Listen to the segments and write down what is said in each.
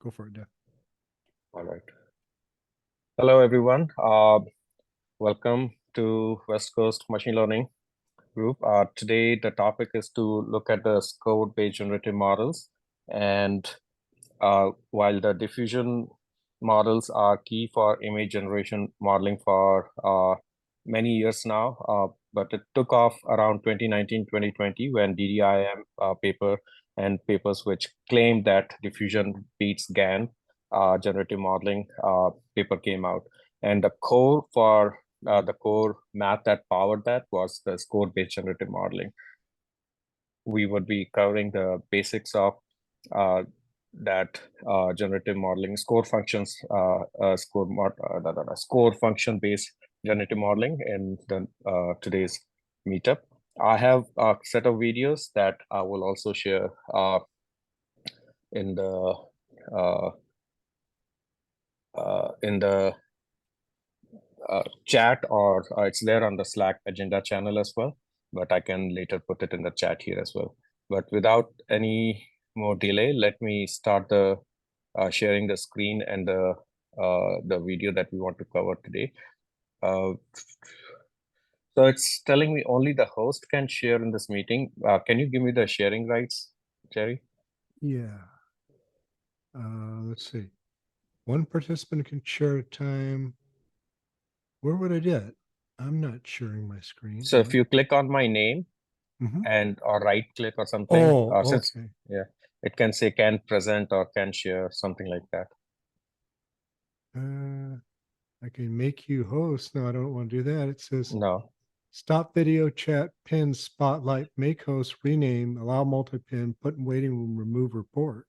Go for it, Jeff. All right. Hello, everyone. Welcome to West Coast Machine Learning Group. Today, the topic is to look at the Score Based Generative Models. And while the diffusion models are key for image generation modeling for many years now, but it took off around 2019, 2020 when DDIM paper and papers which claimed that diffusion beats GAN generative modeling paper came out. And the core for the core math that powered that was the score-based generative modeling. We would be covering the basics of that generative modeling, score functions, score function based generative modeling in the today's meetup. I have a set of videos that I will also share in the chat, or it's there on the Slack agenda channel as well, but I can later put it in the chat here as well. But without any more delay, let me start the sharing the screen and the video that we want to cover today. So it's telling me only the host can share in this meeting. Can you give me the sharing rights, Jerry? Yeah. Let's see. One participant can share at a time. Where would I do it? I'm not sharing my screen. So if you click on my name and or right click or something, okay. it can say can present or can share, something like that. I can make you host. No, I don't want to do that. It says No. Stop video chat, pin, spotlight, make host, rename, allow multi-pin, put in waiting room, remove report.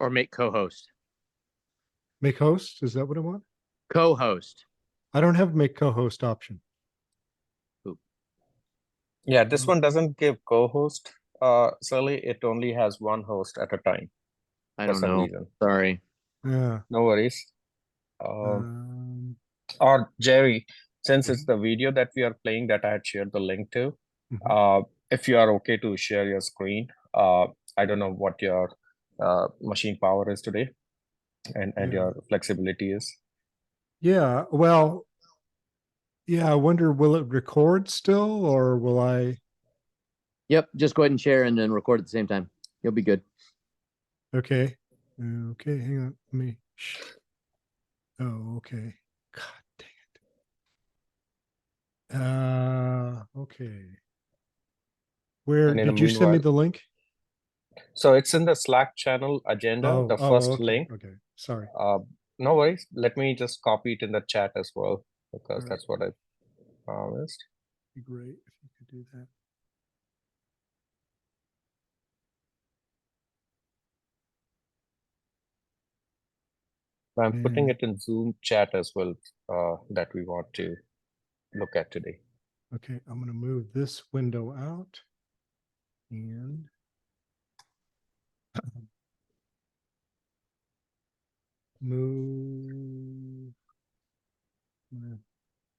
Or make co-host. Make host? Is that what I want? Co-host. I don't have make co-host option. Ooh. Yeah, this one doesn't give co-host, Sully. It only has one host at a time. I don't know. Reason. Sorry. Yeah. No worries. Or Jerry, since it's the video that we are playing that I had shared the link to, if you are okay to share your screen, I don't know what your machine power is today and your flexibility is. Yeah, well, yeah, I wonder, will it record still or will I? Yep, just go ahead and share and then record at the same time. You'll be good. Okay. Okay, hang on. Let me. Oh, okay. God dang it. Okay. Where did you send me the link? So it's in the Slack channel agenda, the first link. Okay, sorry. No worries. Let me just copy it in the chat as well, because that's what I promised. Be great if you could do that. I'm putting it in Zoom chat as well, that we want to look at today. Okay, I'm going to move this window out and move.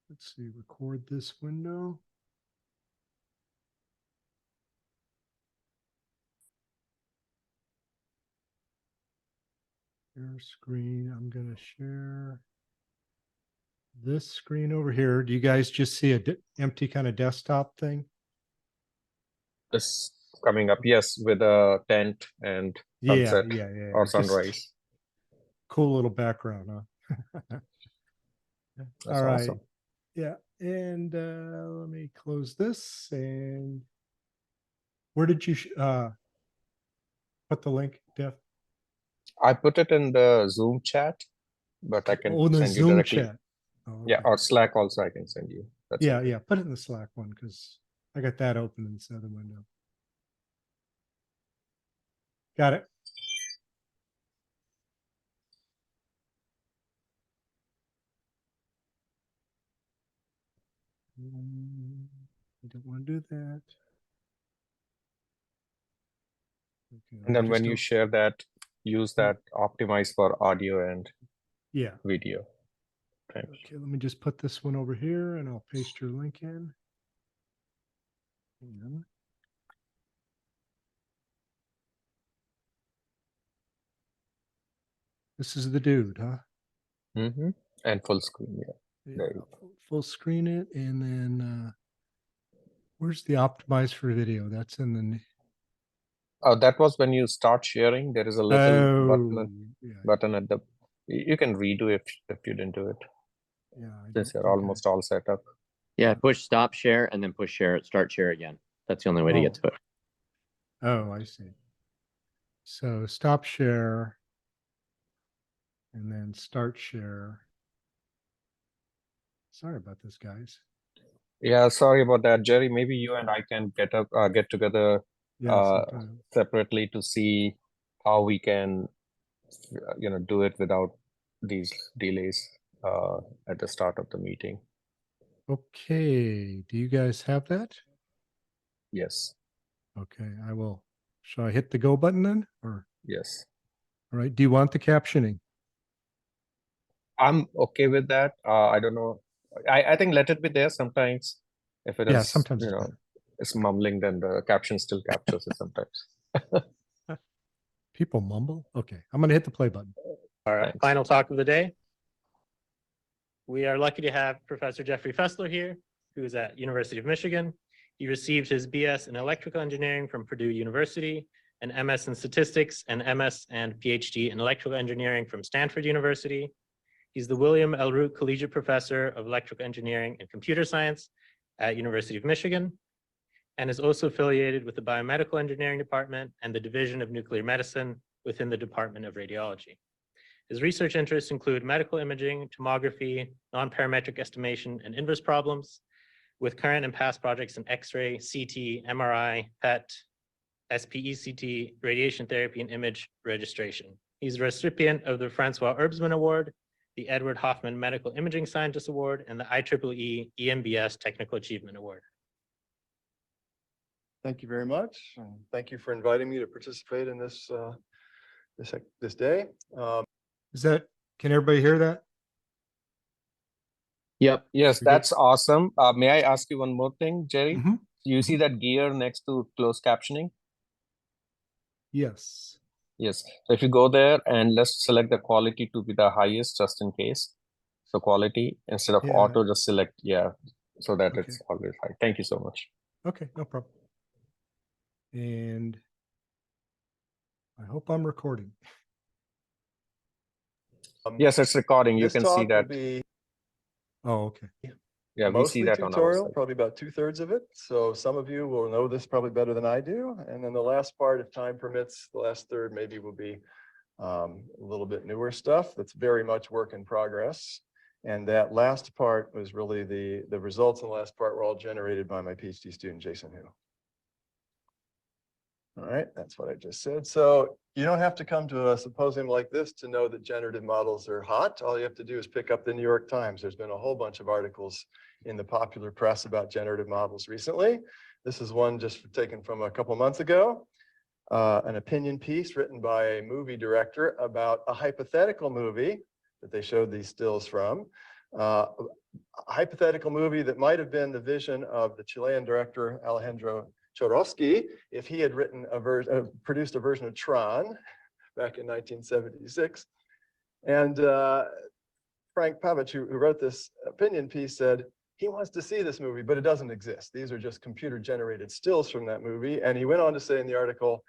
Let's see, record this window. Share screen. I'm going to share this screen over here. Do you guys just see a empty kind of desktop thing? This coming up, yes, with a tent and sunset or sunrise. Just cool little background, huh? All right. Awesome. Yeah. And let me close this. And where did you put the link, Jeff? I put it in the Zoom chat, but I can send you directly. Chat. Oh, okay. Yeah, or Slack also I can send you. That's okay. Yeah, put it in the Slack one because I got that open in this other window. Got it. I don't want to do that. Okay, and then when you share that, use that optimize for audio and video. Okay, let me just put this one over here and I'll paste your link in. And This is the dude, huh? And full screen, yeah. Yeah, There you full screen it, and then where's the optimize for video? That's in the That was when you start sharing. There is a little button at the. You can redo if you didn't do it. Yeah, Since you're almost all set up. Yeah, push stop share and then push share, start share again. That's the only way to get to it. Oh, I see. So stop share and then start share. Sorry about this, guys. Yeah, sorry about that, Jerry. Maybe you and I can get together separately to see how we can, do it without these delays at the start of the meeting. Okay. Do you guys have that? Yes. Okay, I will. Shall I hit the go button then? Or yes. All right. Do you want the captioning? I'm okay with that. I don't know. I think let it be there sometimes. If it is, sometimes it's mumbling, then the caption still captures it sometimes. People mumble. Okay, I'm going to hit the play button. All right, final talk of the day. We are lucky to have Professor Jeffery Fessler here, who's at University of Michigan. He received his BS in electrical engineering from Purdue University, an MS in statistics, and MS and PhD in electrical engineering from Stanford University. He's the William L. Root Collegiate Professor of Electrical Engineering and Computer Science at University of Michigan, and is also affiliated with the Biomedical Engineering Department and the Division of Nuclear Medicine within the Department of Radiology. His research interests include medical imaging, tomography, non-parametric estimation, and inverse problems, with current and past projects in X-ray, CT, MRI, PET, SPECT, radiation therapy, and image registration. He's a recipient of the Francois Herbsman Award, the Edward Hoffman Medical Imaging Scientist Award, and the IEEE EMBS Technical Achievement Award. Thank you very much. And thank you for inviting me to participate in this this day. Can everybody hear that? Yep. Yes, that's awesome. May I ask you one more thing, Jerry? Mhm. You see that gear next to closed captioning? Yes. Yes. So if you go there and let's select the quality to be the highest just in case. So quality instead of auto, just select, so that it's always high. Thank you so much. Okay, no problem. And I hope I'm recording. Yes, it's recording. You This can talk see that. will be Oh, okay. Yeah, we see mostly that on our tutorial, side. probably about 2/3 of it. So some of you will know this probably better than I do. And then the last part, if time permits, the last third maybe will be a little bit newer stuff that's very much work in progress. And that last part was really the results in the last part were all generated by my PhD student, Jason Hu. All right, that's what I just said. So you don't have to come to a symposium like this to know that generative models are hot. All you have to do is pick up the New York Times. There's been a whole bunch of articles in the popular press about generative models recently. This is one just taken from a couple months ago. An opinion piece written by a movie director about a hypothetical movie that they showed these stills from. A hypothetical movie that might have been the vision of the Chilean director Alejandro Jodorowsky if he had written produced a version of Tron back in 1976. And Frank Pavich, who wrote this opinion piece, said he wants to see this movie, but it doesn't exist. These are just computer-generated stills from that movie. And he went on to say in the article,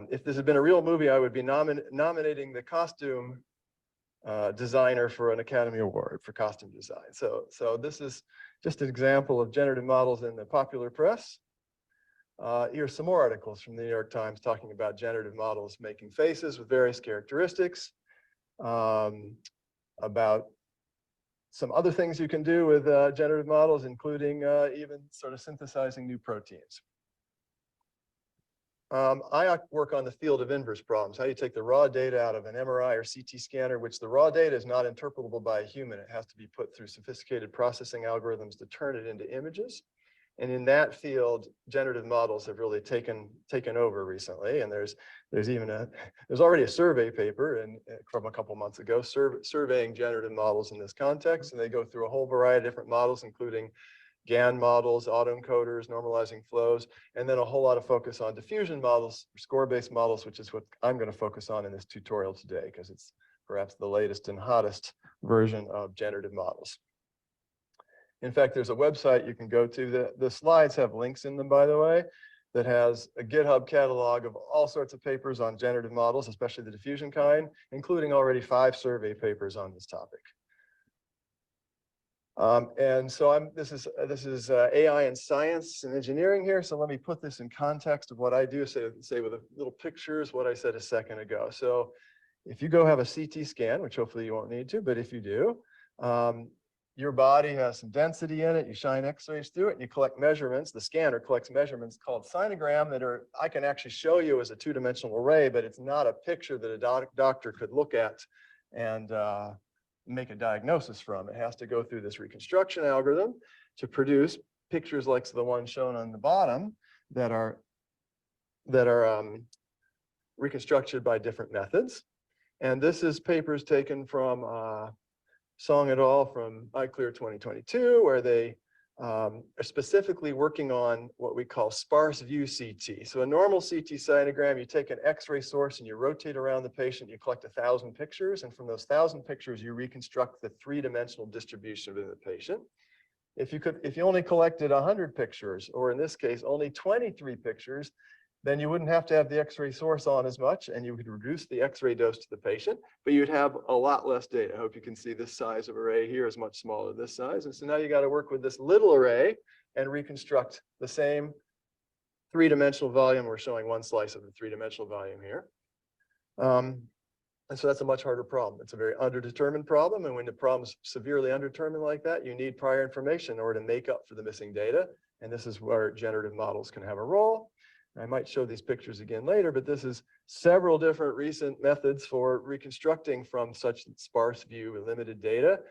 if this had been a real movie, I would be nominating the costume designer for an Academy Award for costume design. So this is just an example of generative models in the popular press. Here's some more articles from the New York Times talking about generative models making faces with various characteristics, about some other things you can do with generative models, including even sort of synthesizing new proteins. I work on the field of inverse problems, how you take the raw data out of an MRI or CT scanner, which the raw data is not interpretable by a human. It has to be put through sophisticated processing algorithms to turn it into images. And in that field, generative models have really taken over recently. And there's already a survey paper from a couple months ago surveying generative models in this context. And they go through a whole variety of different models, including GAN models, autoencoders, normalizing flows, and then a whole lot of focus on diffusion models, score-based models, which is what I'm going to focus on in this tutorial today, because it's perhaps the latest and hottest version of generative models. In fact, there's a website you can go to. The slides have links in them, by the way, that has a GitHub catalog of all sorts of papers on generative models, especially the diffusion kind, including already 5 survey papers on this topic. And so this is AI and science and engineering here. So let me put this in context of what I do, say with a little pictures, what I said a second ago. So if you go have a CT scan, which hopefully you won't need to, but if you do, your body has some density in it, you shine x-rays through it, and you collect measurements. The scanner collects measurements called sinogram that I can actually show you as a 2-dimensional array, but it's not a picture that a doctor could look at and make a diagnosis from. It has to go through this reconstruction algorithm to produce pictures like the one shown on the bottom that are reconstructed by different methods. And this is papers taken from Song et al. From iClear 2022, where they are specifically working on what we call sparse view CT. So a normal CT cytogram, you take an X-ray source and you rotate around the patient, you collect 1,000 pictures, and from those 1,000 pictures, you reconstruct the 3-dimensional distribution of the patient. If you only collected 100 pictures, or in this case, only 23 pictures, then you wouldn't have to have the X-ray source on as much, and you could reduce the X-ray dose to the patient, but you'd have a lot less data. I hope you can see this size of array here is much smaller than this size. And so now you got to work with this little array and reconstruct the same 3-dimensional volume. We're showing one slice of the 3-dimensional volume here. And so that's a much harder problem. It's a very underdetermined problem. And when the problem's severely underdetermined like that, you need prior information in order to make up for the missing data. And this is where generative models can have a role. I might show these pictures again later, but this is several different recent methods for reconstructing from such sparse view with limited data.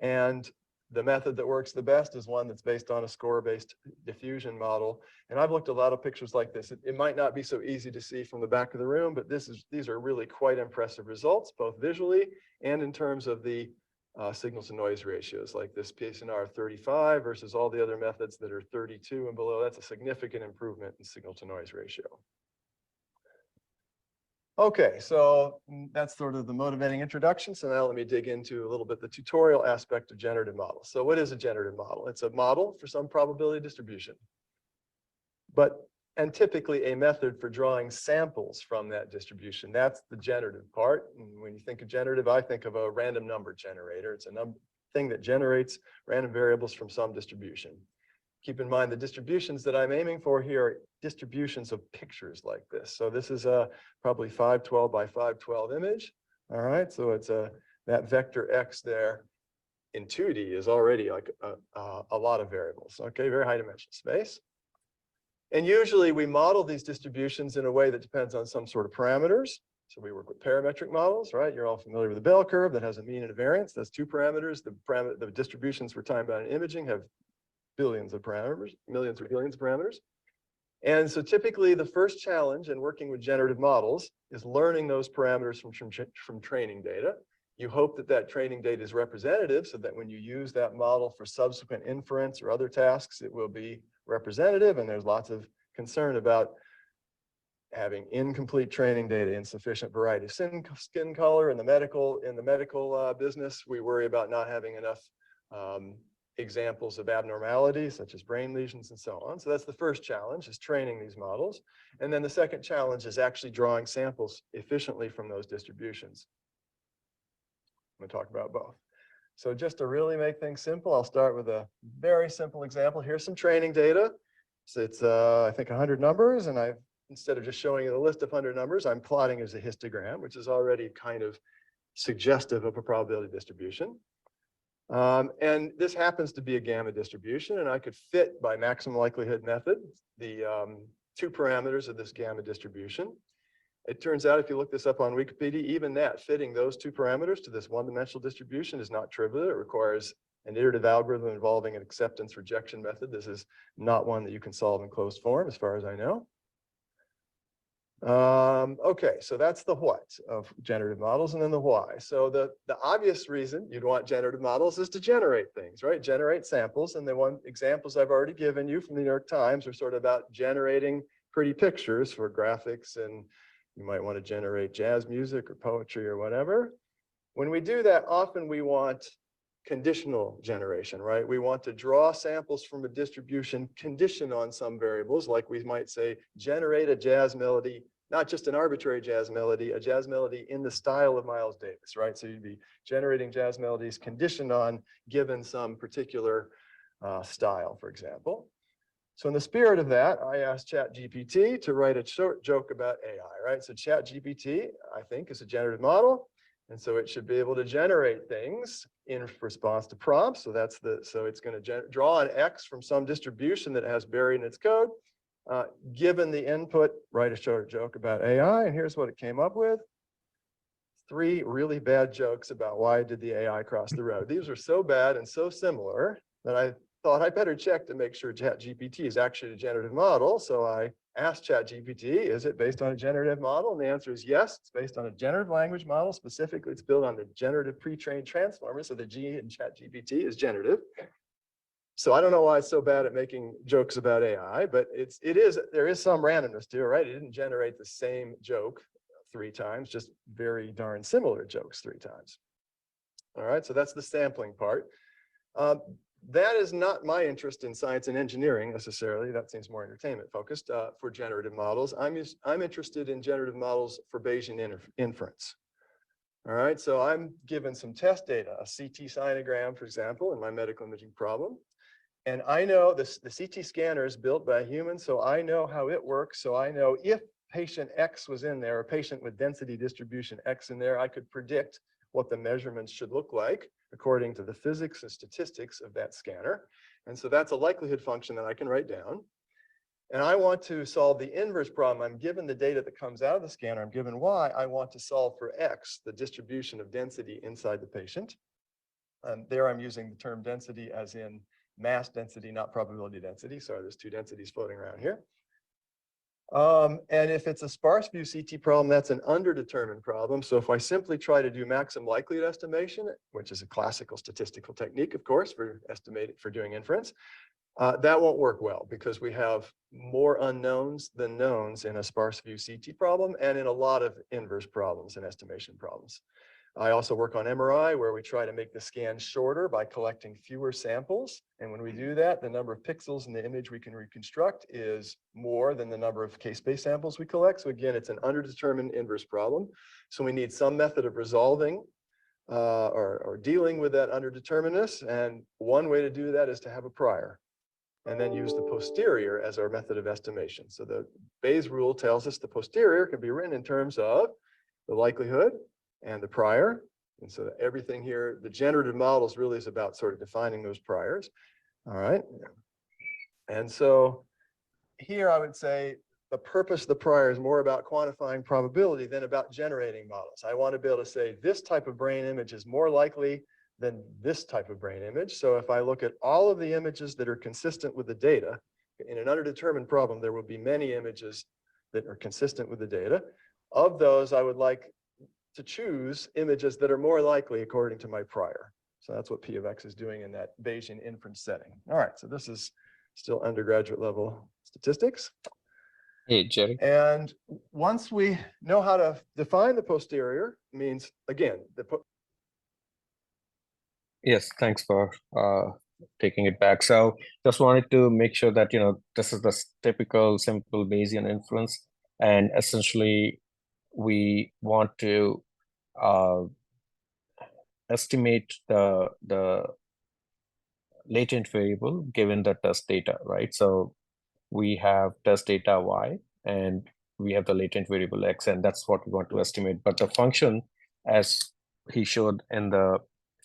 And the method that works the best is one that's based on a score-based diffusion model. And I've looked at a lot of pictures like this. It might not be so easy to see from the back of the room, but these are really quite impressive results, both visually and in terms of the signal to noise ratios, like this PSNR 35 versus all the other methods that are 32 and below. That's a significant improvement in signal to noise ratio. Okay, so that's sort of the motivating introduction. So now let me dig into a little bit the tutorial aspect of generative models. So what is a generative model? It's a model for some probability distribution, and typically a method for drawing samples from that distribution. That's the generative part. And when you think of generative, I think of a random number generator. It's a thing that generates random variables from some distribution. Keep in mind the distributions that I'm aiming for here are distributions of pictures like this. So this is a probably 512 by 512 image. All right, so it's that vector X there in 2D is already like a lot of variables. Okay, very high dimensional space. And usually we model these distributions in a way that depends on some sort of parameters. So we work with parametric models, right? You're all familiar with the bell curve that has a mean and a variance. That's 2 parameters. The distributions for time-bound imaging have billions of parameters, millions or billions of parameters. And so typically the first challenge in working with generative models is learning those parameters from training data. You hope that that training data is representative so that when you use that model for subsequent inference or other tasks, it will be representative. And there's lots of concern about having incomplete training data, insufficient variety of skin color. In the medical business, we worry about not having enough examples of abnormalities such as brain lesions and so on. So that's the first challenge, is training these models. And then the second challenge is actually drawing samples efficiently from those distributions. I'm going to talk about both. So just to really make things simple, I'll start with a very simple example. Here's some training data. So it's, I think, 100 numbers. And instead of just showing you the list of 100 numbers, I'm plotting as a histogram, which is already kind of suggestive of a probability distribution. And this happens to be a gamma distribution. And I could fit, by maximum likelihood method, the 2 parameters of this gamma distribution. It turns out, if you look this up on Wikipedia, even that, fitting those 2 parameters to this one-dimensional distribution is not trivial. It requires an iterative algorithm involving an acceptance rejection method. This is not one that you can solve in closed form, as far as I know. Okay, so that's the what of generative models, and then the why. So the obvious reason you'd want generative models is to generate things, right? Generate samples. And the one examples I've already given you from the New York Times are sort of about generating pretty pictures for graphics, and you might want to generate jazz music or poetry or whatever. When we do that, often we want conditional generation, right? We want to draw samples from a distribution conditioned on some variables, like we might say, generate a jazz melody, not just an arbitrary jazz melody, a jazz melody in the style of Miles Davis, right? So you'd be generating jazz melodies conditioned on given some particular style, for example. So in the spirit of that, I asked ChatGPT to write a short joke about AI, right? So ChatGPT, I think, is a generative model. And so it should be able to generate things in response to prompts. So it's going to draw an X from some distribution that has buried in its code. Given the input, write a short joke about AI. And here's what it came up with. 3 really bad jokes about why did the AI cross the road. These are so bad and so similar that I thought I better check to make sure ChatGPT is actually a generative model. So I asked ChatGPT, is it based on a generative model? And the answer is yes, it's based on a generative language model. Specifically, it's built on the generative pre-trained transformer. So the G in ChatGPT is generative. So I don't know why it's so bad at making jokes about AI, but there is some randomness to it, right? It didn't generate the same joke 3 times, just very darn similar jokes 3 times. All right, so that's the sampling part. That is not my interest in science and engineering necessarily. That seems more entertainment focused for generative models. I'm interested in generative models for Bayesian inference. All right, so I'm given some test data, a CT sinogram, for example, in my medical imaging problem. And I know the CT scanner is built by a human, so I know how it works. So I know if patient X was in there, or patient with density distribution X in there, I could predict what the measurements should look like according to the physics and statistics of that scanner. And so that's a likelihood function that I can write down. And I want to solve the inverse problem. I'm given the data that comes out of the scanner. I'm given Y. I want to solve for X, the distribution of density inside the patient. There I'm using the term density as in mass density, not probability density. Sorry, there's 2 densities floating around here. And if it's a sparse view CT problem, that's an underdetermined problem. So if I simply try to do maximum likelihood estimation, which is a classical statistical technique, of course, for doing inference, that won't work well because we have more unknowns than knowns in a sparse view CT problem and in a lot of inverse problems and estimation problems. I also work on MRI, where we try to make the scan shorter by collecting fewer samples. And when we do that, the number of pixels in the image we can reconstruct is more than the number of case-based samples we collect. So again, it's an underdetermined inverse problem. So we need some method of resolving or dealing with that underdeterminedness. And one way to do that is to have a prior, and then use the posterior as our method of estimation. So the Bayes rule tells us the posterior can be written in terms of the likelihood and the prior. And so everything here, the generative models really is about sort of defining those priors. All right. And so here I would say the purpose of the prior is more about quantifying probability than about generating models. I want to be able to say this type of brain image is more likely than this type of brain image. So if I look at all of the images that are consistent with the data, in an underdetermined problem, there will be many images that are consistent with the data. Of those, I would like to choose images that are more likely according to my prior. So that's what P of X is doing in that Bayesian inference setting. All right, so this is still undergraduate level statistics. Hey, Jerry. And once we know how to define the posterior, means again, Yes, thanks for taking it back. So just wanted to make sure that, this is the typical simple Bayesian inference. And essentially, we want to estimate the latent variable given the test data, right? So we have test data Y and we have the latent variable X, and that's what we want to estimate. But the function, as he showed in the,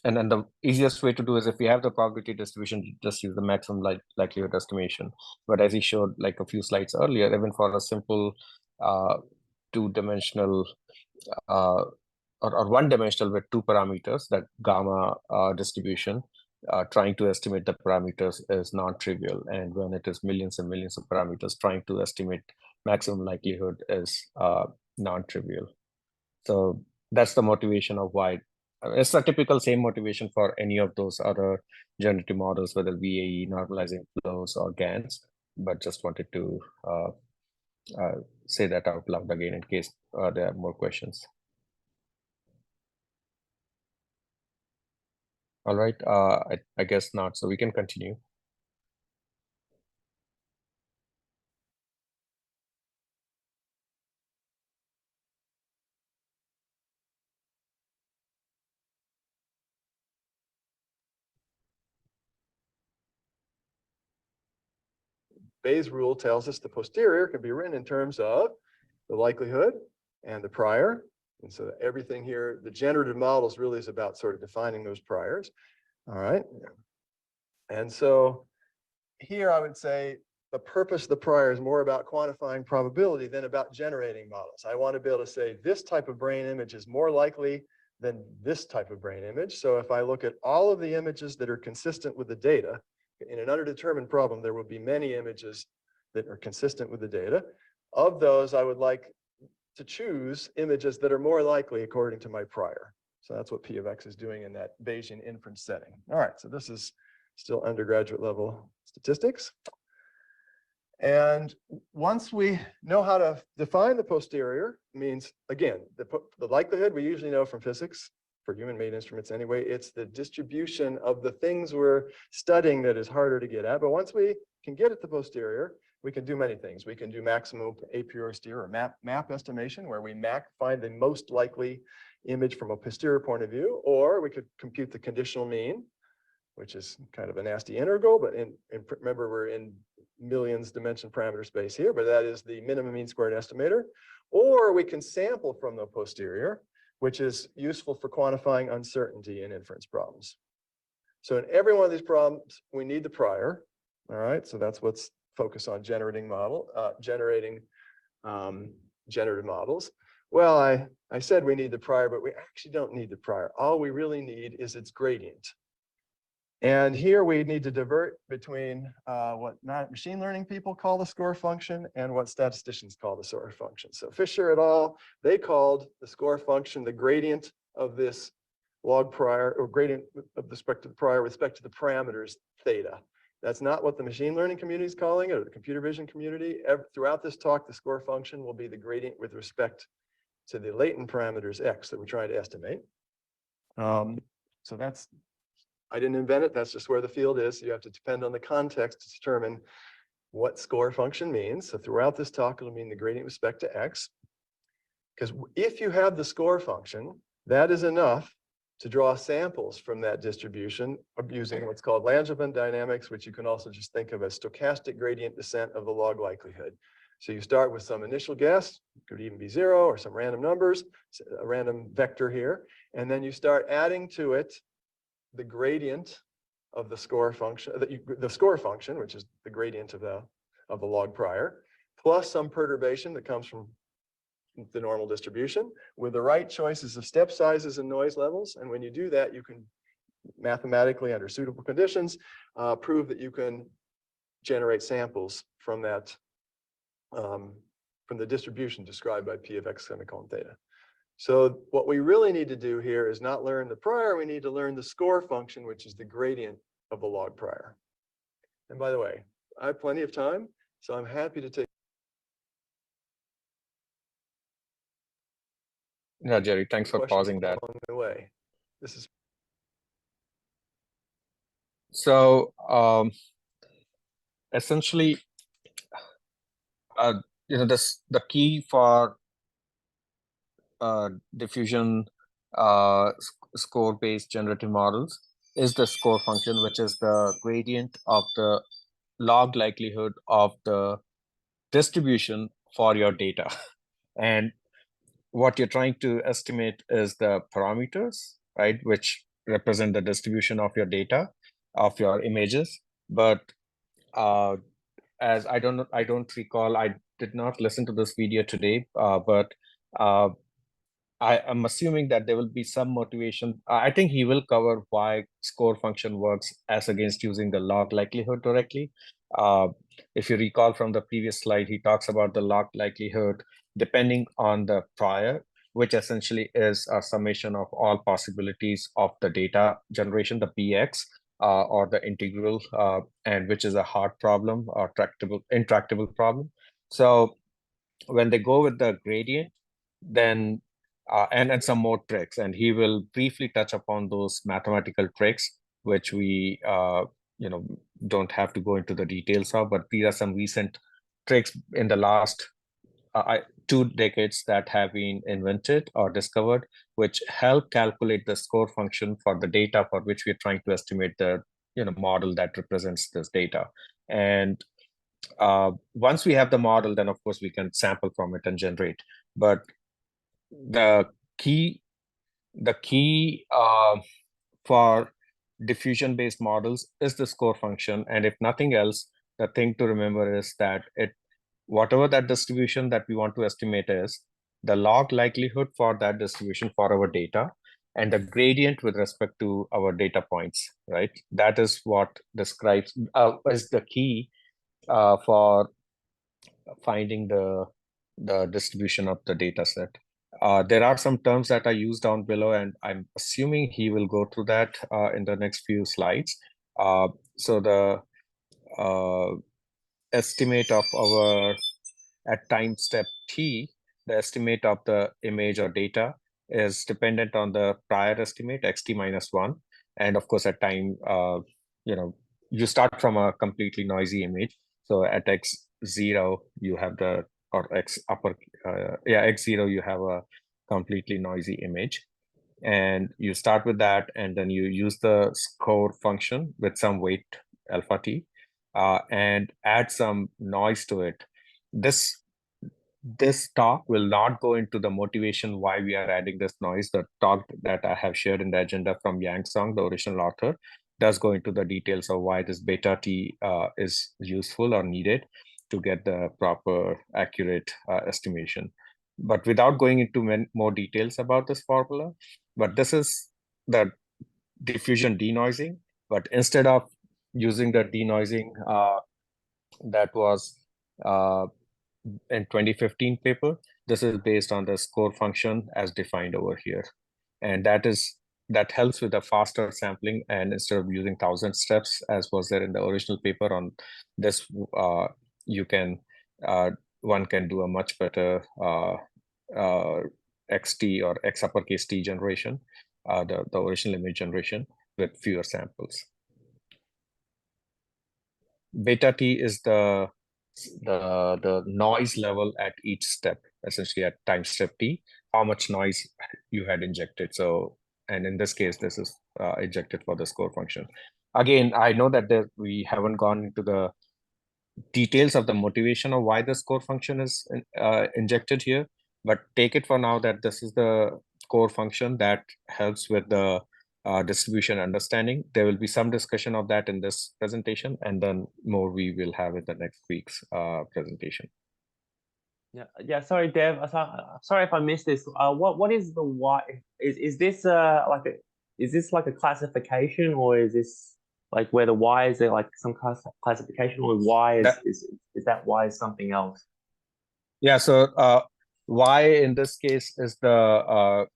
and then the easiest way to do is if we have the probability distribution, just use the maximum likelihood estimation. But as he showed like a few slides earlier, even for a simple 2-dimensional or 1-dimensional with 2 parameters, that gamma distribution, trying to estimate the parameters is non-trivial. And when it is millions and millions of parameters, trying to estimate maximum likelihood is non-trivial. So that's the motivation of why. It's a typical same motivation for any of those other generative models, whether VAE, normalizing flows, or GANs, but just wanted to say that out loud again in case there are more questions. All right, I guess not, so we can continue. Bayes' rule tells us the posterior can be written in terms of the likelihood and the prior. And so everything here, the generative models really is about sort of defining those priors. All right. And so here I would say the purpose of the prior is more about quantifying probability than about generating models. I want to be able to say this type of brain image is more likely than this type of brain image. So if I look at all of the images that are consistent with the data, in an underdetermined problem, there will be many images that are consistent with the data. Of those, I would like to choose images that are more likely according to my prior. So that's what P of X is doing in that Bayesian inference setting. All right, so this is still undergraduate level statistics. And once we know how to define the posterior, means, again, the likelihood we usually know from physics, for human-made instruments anyway, it's the distribution of the things we're studying that is harder to get at. But once we can get at the posterior, we can do many things. We can do maximum a priori steer or map estimation, where we find the most likely image from a posterior point of view, or we could compute the conditional mean, which is kind of a nasty integral, but remember, we're in millions dimension parameter space here, but that is the minimum mean squared estimator. Or we can sample from the posterior, which is useful for quantifying uncertainty in inference problems. So in every one of these problems, we need the prior. All right, so that's what's focused on generating generative models. Well, I said we need the prior, but we actually don't need the prior. All we really need is its gradient. And here we need to divert between what machine learning people call the score function and what statisticians call the score function. So Fisher et al., they called the score function the gradient of this log prior, or gradient of respect to the prior with respect to the parameters theta. That's not what the machine learning community is calling it, or the computer vision community. Throughout this talk, the score function will be the gradient with respect to the latent parameters x that we're trying to estimate. So that's, I didn't invent it. That's just where the field is. You have to depend on the context to determine what score function means. So throughout this talk, it'll mean the gradient with respect to x. Because if you have the score function, that is enough to draw samples from that distribution using what's called Langevin dynamics, which you can also just think of as stochastic gradient descent of the log likelihood. So you start with some initial guess, could even be 0 or some random numbers, a random vector here, and then you start adding to it the gradient of the score function, the score function, which is the gradient of the log prior, plus some perturbation that comes from the normal distribution with the right choices of step sizes and noise levels. And when you do that, you can mathematically, under suitable conditions, prove that you can generate samples from that, from the distribution described by P of X semicolon theta. So what we really need to do here is not learn the prior, we need to learn the score function, which is the gradient of the log prior. And by the way, I have plenty of time, so I'm happy to take. Yeah, Jerry, thanks for pausing that. Along the way. This is so essentially, the key for diffusion score-based generative models is the score function, which is the gradient of the log likelihood of the distribution for your data. And what you're trying to estimate is the parameters, right, which represent the distribution of your data, of your images. But as I don't recall, I did not listen to this video today, but I am assuming that there will be some motivation. I think he will cover why score function works as against using the log likelihood directly. If you recall from the previous slide, he talks about the log likelihood depending on the prior, which essentially is a summation of all possibilities of the data generation, the PX, or the integral, and which is a hard problem or intractable problem. So when they go with the gradient, then and some more tricks, and he will briefly touch upon those mathematical tricks, which we don't have to go into the details of, but these are some recent tricks in the last 2 decades that have been invented or discovered, which help calculate the score function for the data for which we're trying to estimate the model that represents this data. And once we have the model, then of course we can sample from it and generate. But the key for diffusion-based models is the score function. And if nothing else, the thing to remember is that whatever that distribution that we want to estimate is, the log likelihood for that distribution for our data, and the gradient with respect to our data points, right? That is what describes is the key for finding the distribution of the data set. There are some terms that are used down below, and I'm assuming he will go through that in the next few slides. So the estimate of our, at time step t, the estimate of the image or data is dependent on the prior estimate, xt minus 1. And of course, at time, you start from a completely noisy image. So at x0, you have the, or x upper, x0, you have a completely noisy image. And you start with that, and then you use the score function with some weight alpha t, and add some noise to it. This talk will not go into the motivation why we are adding this noise. The talk that I have shared in the agenda from Yang Song, the original author, does go into the details of why this beta t is useful or needed to get the proper accurate estimation. But without going into more details about this formula, but this is the diffusion denoising. But instead of using the denoising that was in 2015 paper, this is based on the score function as defined over here. And that helps with a faster sampling, and instead of using 1,000 steps as was there in the original paper on this, one can do a much better xt or x uppercase t generation, the original image generation with fewer samples. Beta t is the noise level at each step, essentially at time step t, how much noise you had injected. So, and in this case, this is injected for the score function. Again, I know that we haven't gone into the details of the motivation of why the score function is injected here, but take it for now that this is the core function that helps with the distribution understanding. There will be some discussion of that in this presentation, and then more we will have in the next week's presentation. Yeah. Sorry, Dev. Sorry if I missed this. What is the y? Is this like a classification, or is this like where the y is there like some classification, or y is that y is something else? Yeah. So y in this case is the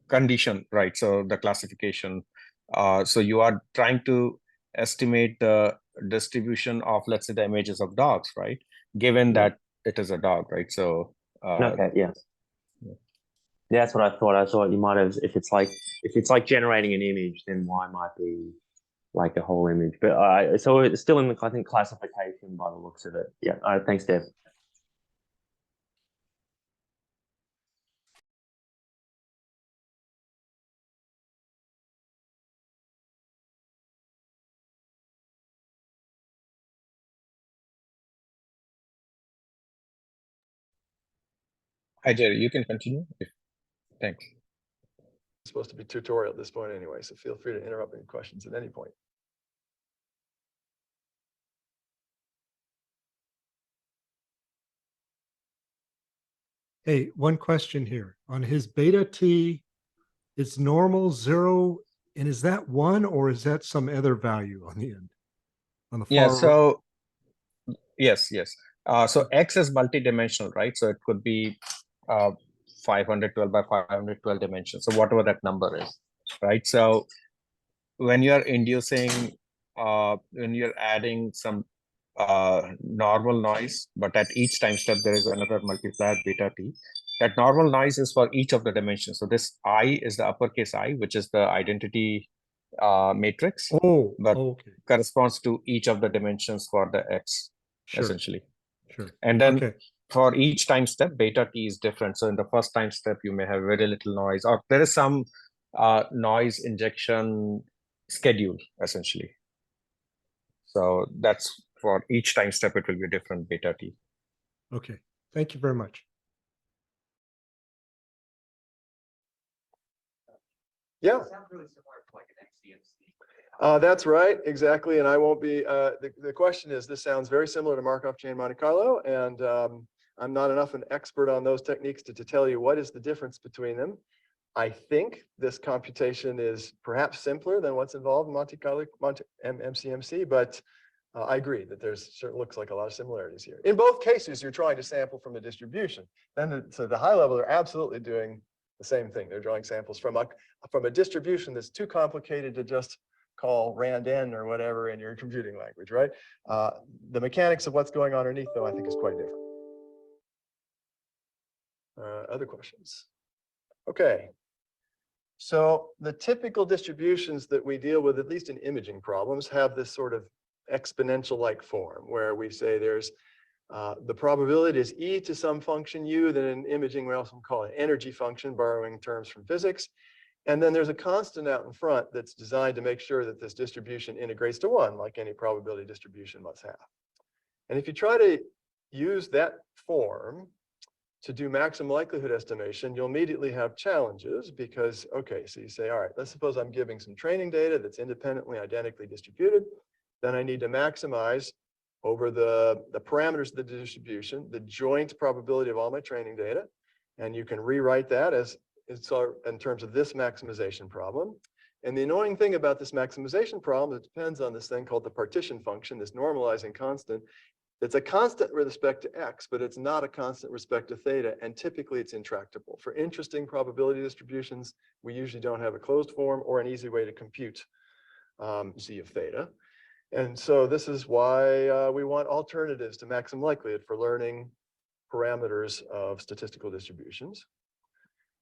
condition, right? So the classification. So you are trying to estimate the distribution of, let's say, the images of dogs, right? Given that it is a dog, right? So okay, yeah, that's what I thought. I thought you might have, if it's like generating an image, then y might be like a whole image. But so it's still in the, I think, classification by the looks of it. Yeah. All right. Thanks, Dev. Hi, Jerry, you can continue. Thanks. It's supposed to be tutorial at this point anyway, so feel free to interrupt any questions at any point. Hey, one question here. On his beta t, it's normal 0, and is that 1 or is that some other value on the end? on the Yeah, far so yes. So X is multidimensional, right? So it could be 512 by 512 dimensions. So whatever that number is, right? So when you're inducing, when you're adding some normal noise, but at each time step, there is another multiplier beta t. That normal noise is for each of the dimensions. So this I is the uppercase I, which is the identity matrix, but okay, corresponds to each of the dimensions for the X, sure, essentially. sure. And then Okay, for each time step, beta t is different. So in the first time step, you may have very little noise, or there is some noise injection schedule, essentially. So that's for each time step, it will be different beta t. okay. Thank you very much. Yeah. That's right, exactly. And I won't be, the question is, this sounds very similar to Markov chain Monte Carlo, and I'm not enough an expert on those techniques to tell you what is the difference between them. I think this computation is perhaps simpler than what's involved in Monte Carlo, MCMC, but I agree that there's sure looks like a lot of similarities here. In both cases, you're trying to sample from a distribution. So the high level, they're absolutely doing the same thing. They're drawing samples from a distribution that's too complicated to just call randn or whatever in your computing language, right? The mechanics of what's going on underneath, though, I think is quite different. Other questions? Okay. So the typical distributions that we deal with, at least in imaging problems, have this sort of exponential-like form where we say there's the probability is e to some function u, then in imaging we also call it energy function, borrowing terms from physics. And then there's a constant out in front that's designed to make sure that this distribution integrates to 1, like any probability distribution must have. And if you try to use that form to do maximum likelihood estimation, you'll immediately have challenges because, okay, so you say, all right, let's suppose I'm giving some training data that's independently identically distributed. Then I need to maximize over the parameters of the distribution, the joint probability of all my training data. And you can rewrite that as in terms of this maximization problem. And the annoying thing about this maximization problem, it depends on this thing called the partition function, this normalizing constant. It's a constant with respect to x, but it's not a constant with respect to theta, and typically it's intractable. For interesting probability distributions, we usually don't have a closed form or an easy way to compute z of theta. And so this is why we want alternatives to maximum likelihood for learning parameters of statistical distributions.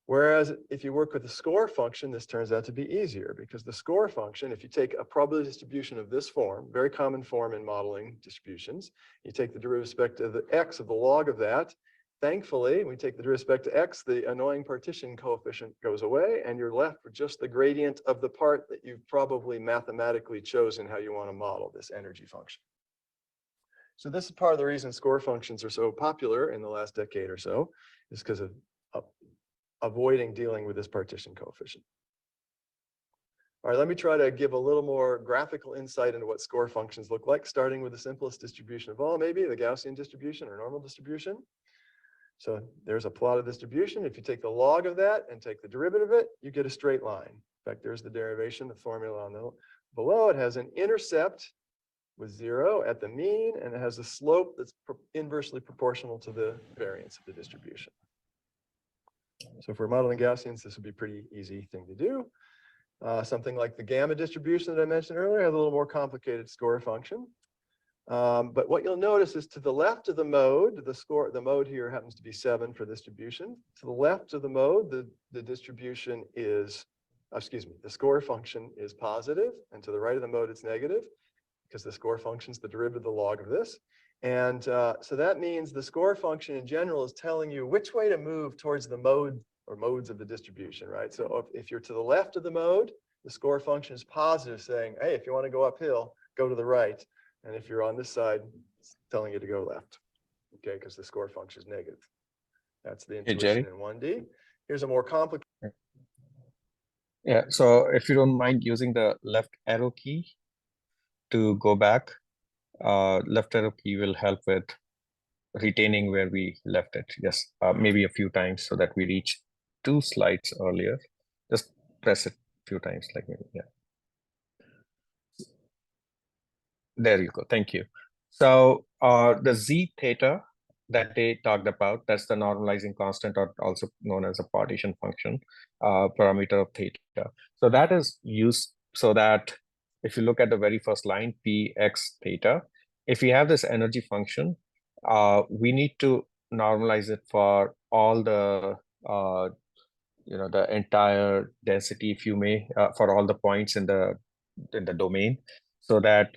Whereas if you work with the score function, this turns out to be easier because the score function, if you take a probability distribution of this form, very common form in modeling distributions, you take the derivative with respect to the x of the log of that. Thankfully, we take the derivative with respect to x, the annoying partition coefficient goes away, and you're left with just the gradient of the part that you've probably mathematically chosen how you want to model this energy function. So this is part of the reason score functions are so popular in the last decade or so, is because of avoiding dealing with this partition coefficient. All right, let me try to give a little more graphical insight into what score functions look like, starting with the simplest distribution of all, maybe the Gaussian distribution or normal distribution. So there's a plotted distribution. If you take the log of that and take the derivative of it, you get a straight line. In fact, there's the derivation, the formula on the below. It has an intercept with 0 at the mean, and it has a slope that's inversely proportional to the variance of the distribution. So for modeling Gaussians, this would be a pretty easy thing to do. Something like the gamma distribution that I mentioned earlier has a little more complicated score function. But what you'll notice is to the left of the mode, the mode here happens to be 7 for distribution. To the left of the mode, the distribution is, the score function is positive, and to the right of the mode, it's negative, because the score function is the derivative of the log of this. And so that means the score function in general is telling you which way to move towards the mode or modes of the distribution, right? So if you're to the left of the mode, the score function is positive, saying, hey, if you want to go uphill, go to the right. And if you're on this side, it's telling you to go left, okay, because the score function is negative. That's the intuition in 1D. Here's a more complicated. Yeah, so if you don't mind using the left arrow key to go back, left arrow key will help with retaining where we left it. Yes, maybe a few times so that we reach 2 slides earlier. Just press it a few times, like maybe, yeah. There you go. Thank you. So the z theta that they talked about, that's the normalizing constant, or also known as a partition function, parameter of theta. So that is used so that if you look at the very first line, px theta, if we have this energy function, we need to normalize it for all the the entire density, if you may, for all the points in the domain, so that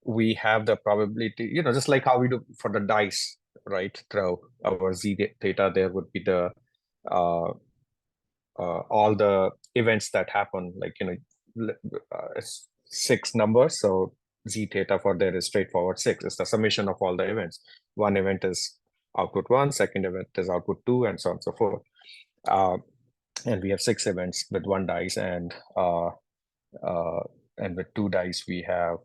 we have the probability, just like how we do for the dice, right? Throw our z theta, there would be the all the events that happen, like it's 6 numbers, so z theta for there is straightforward 6. It's the summation of all the events. One event is output 1, second event is output 2, and so on and so forth. And we have 6 events with 1 dice, and with 2 dice we have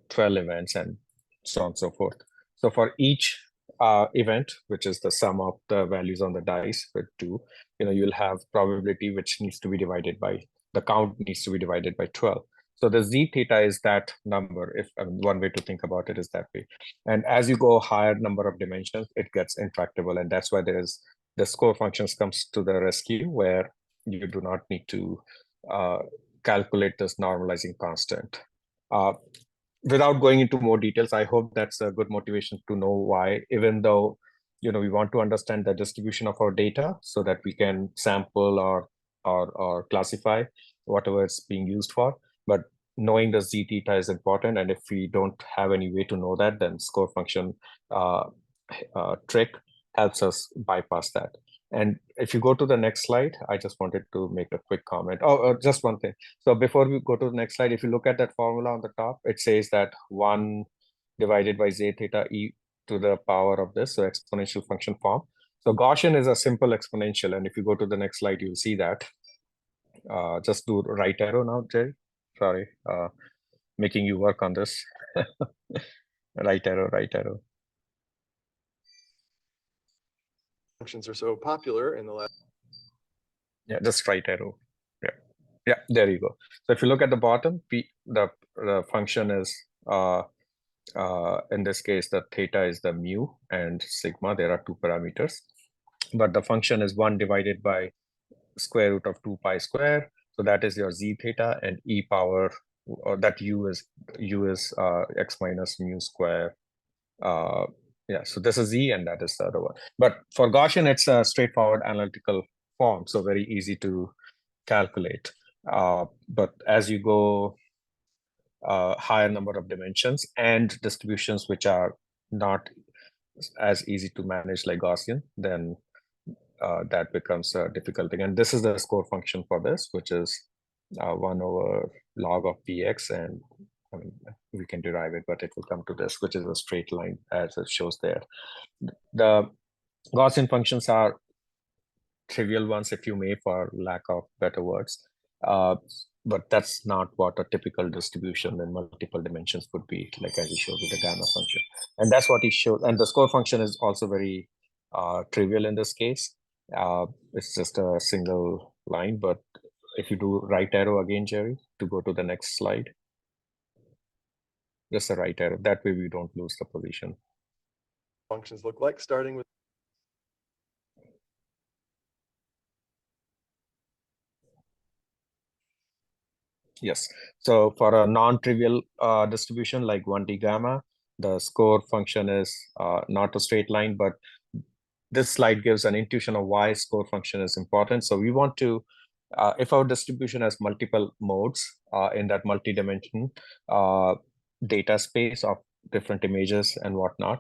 12 events, and so on and so forth. So for each event, which is the sum of the values on the dice with 2, you'll have probability which needs to be divided by, the count needs to be divided by 12. So the z theta is that number. If one way to think about it is that way. And as you go higher number of dimensions, it gets intractable, and that's why there is the score functions comes to the rescue, where you do not need to calculate this normalizing constant. Without going into more details, I hope that's a good motivation to know why, even though we want to understand the distribution of our data so that we can sample or classify whatever it's being used for. But knowing the z theta is important, and if we don't have any way to know that, then score function trick helps us bypass that. And if you go to the next slide, I just wanted to make a quick comment. Just one thing. So before we go to the next slide, if you look at that formula on the top, it says that 1 divided by z theta e to the power of this, so exponential function form. So Gaussian is a simple exponential, and if you go to the next slide, you'll see that. Just do right arrow now, Jerry. Sorry, making you work on this. Right arrow, right arrow. Functions are so popular in the last. Yeah, just right arrow. Yeah, there you go. So if you look at the bottom, the function is in this case, the theta is the mu, and sigma, there are 2 parameters, but the function is 1 divided by square root of 2 pi square. So that is your z theta, and e power, or that u is x minus mu square. Yeah, so this is z, and that is the other one. But for Gaussian, it's a straightforward analytical form, so very easy to calculate. But as you go higher number of dimensions and distributions which are not as easy to manage like Gaussian, then that becomes a difficult thing. And this is the score function for this, which is 1 over log of px, and I mean, we can derive it, but it will come to this, which is a straight line as it shows there. The Gaussian functions are trivial ones, if you may, for lack of better words. But that's not what a typical distribution in multiple dimensions would be, like as he showed with the gamma function. And that's what he showed. And the score function is also very trivial in this case. It's just a single line, but if you do right arrow again, Jerry, to go to the next slide. Just a right arrow. That way we don't lose the position. Functions look like, starting with. Yes. So for a non-trivial distribution like 1D gamma, the score function is not a straight line, but this slide gives an intuition of why score function is important. So we want to, if our distribution has multiple modes in that multi-dimension data space of different images and whatnot,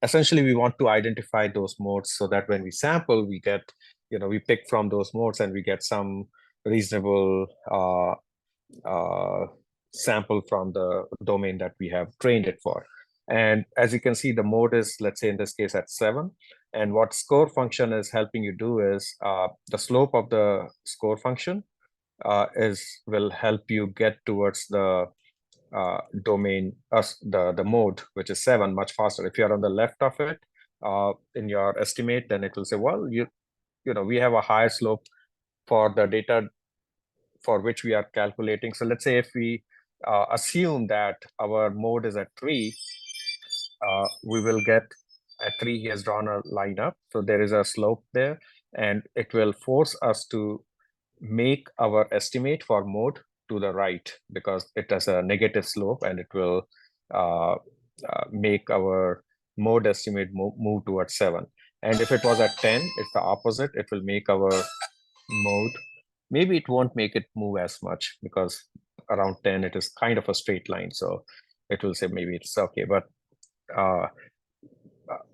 essentially we want to identify those modes so that when we sample, we get, we pick from those modes and we get some reasonable sample from the domain that we have trained it for. And as you can see, the mode is, let's say in this case, at 7. And what score function is helping you do is the slope of the score function will help you get towards the domain, the mode, which is 7, much faster. If you're on the left of it in your estimate, then it will say, well, we have a higher slope for the data for which we are calculating. So let's say if we assume that our mode is at 3, we will get at 3, he has drawn a line up. So there is a slope there, and it will force us to make our estimate for mode to the right, because it has a negative slope, and it will make our mode estimate move towards 7. And if it was at 10, it's the opposite. It will make our mode, maybe it won't make it move as much, because around 10 it is kind of a straight line, so it will say maybe it's okay. But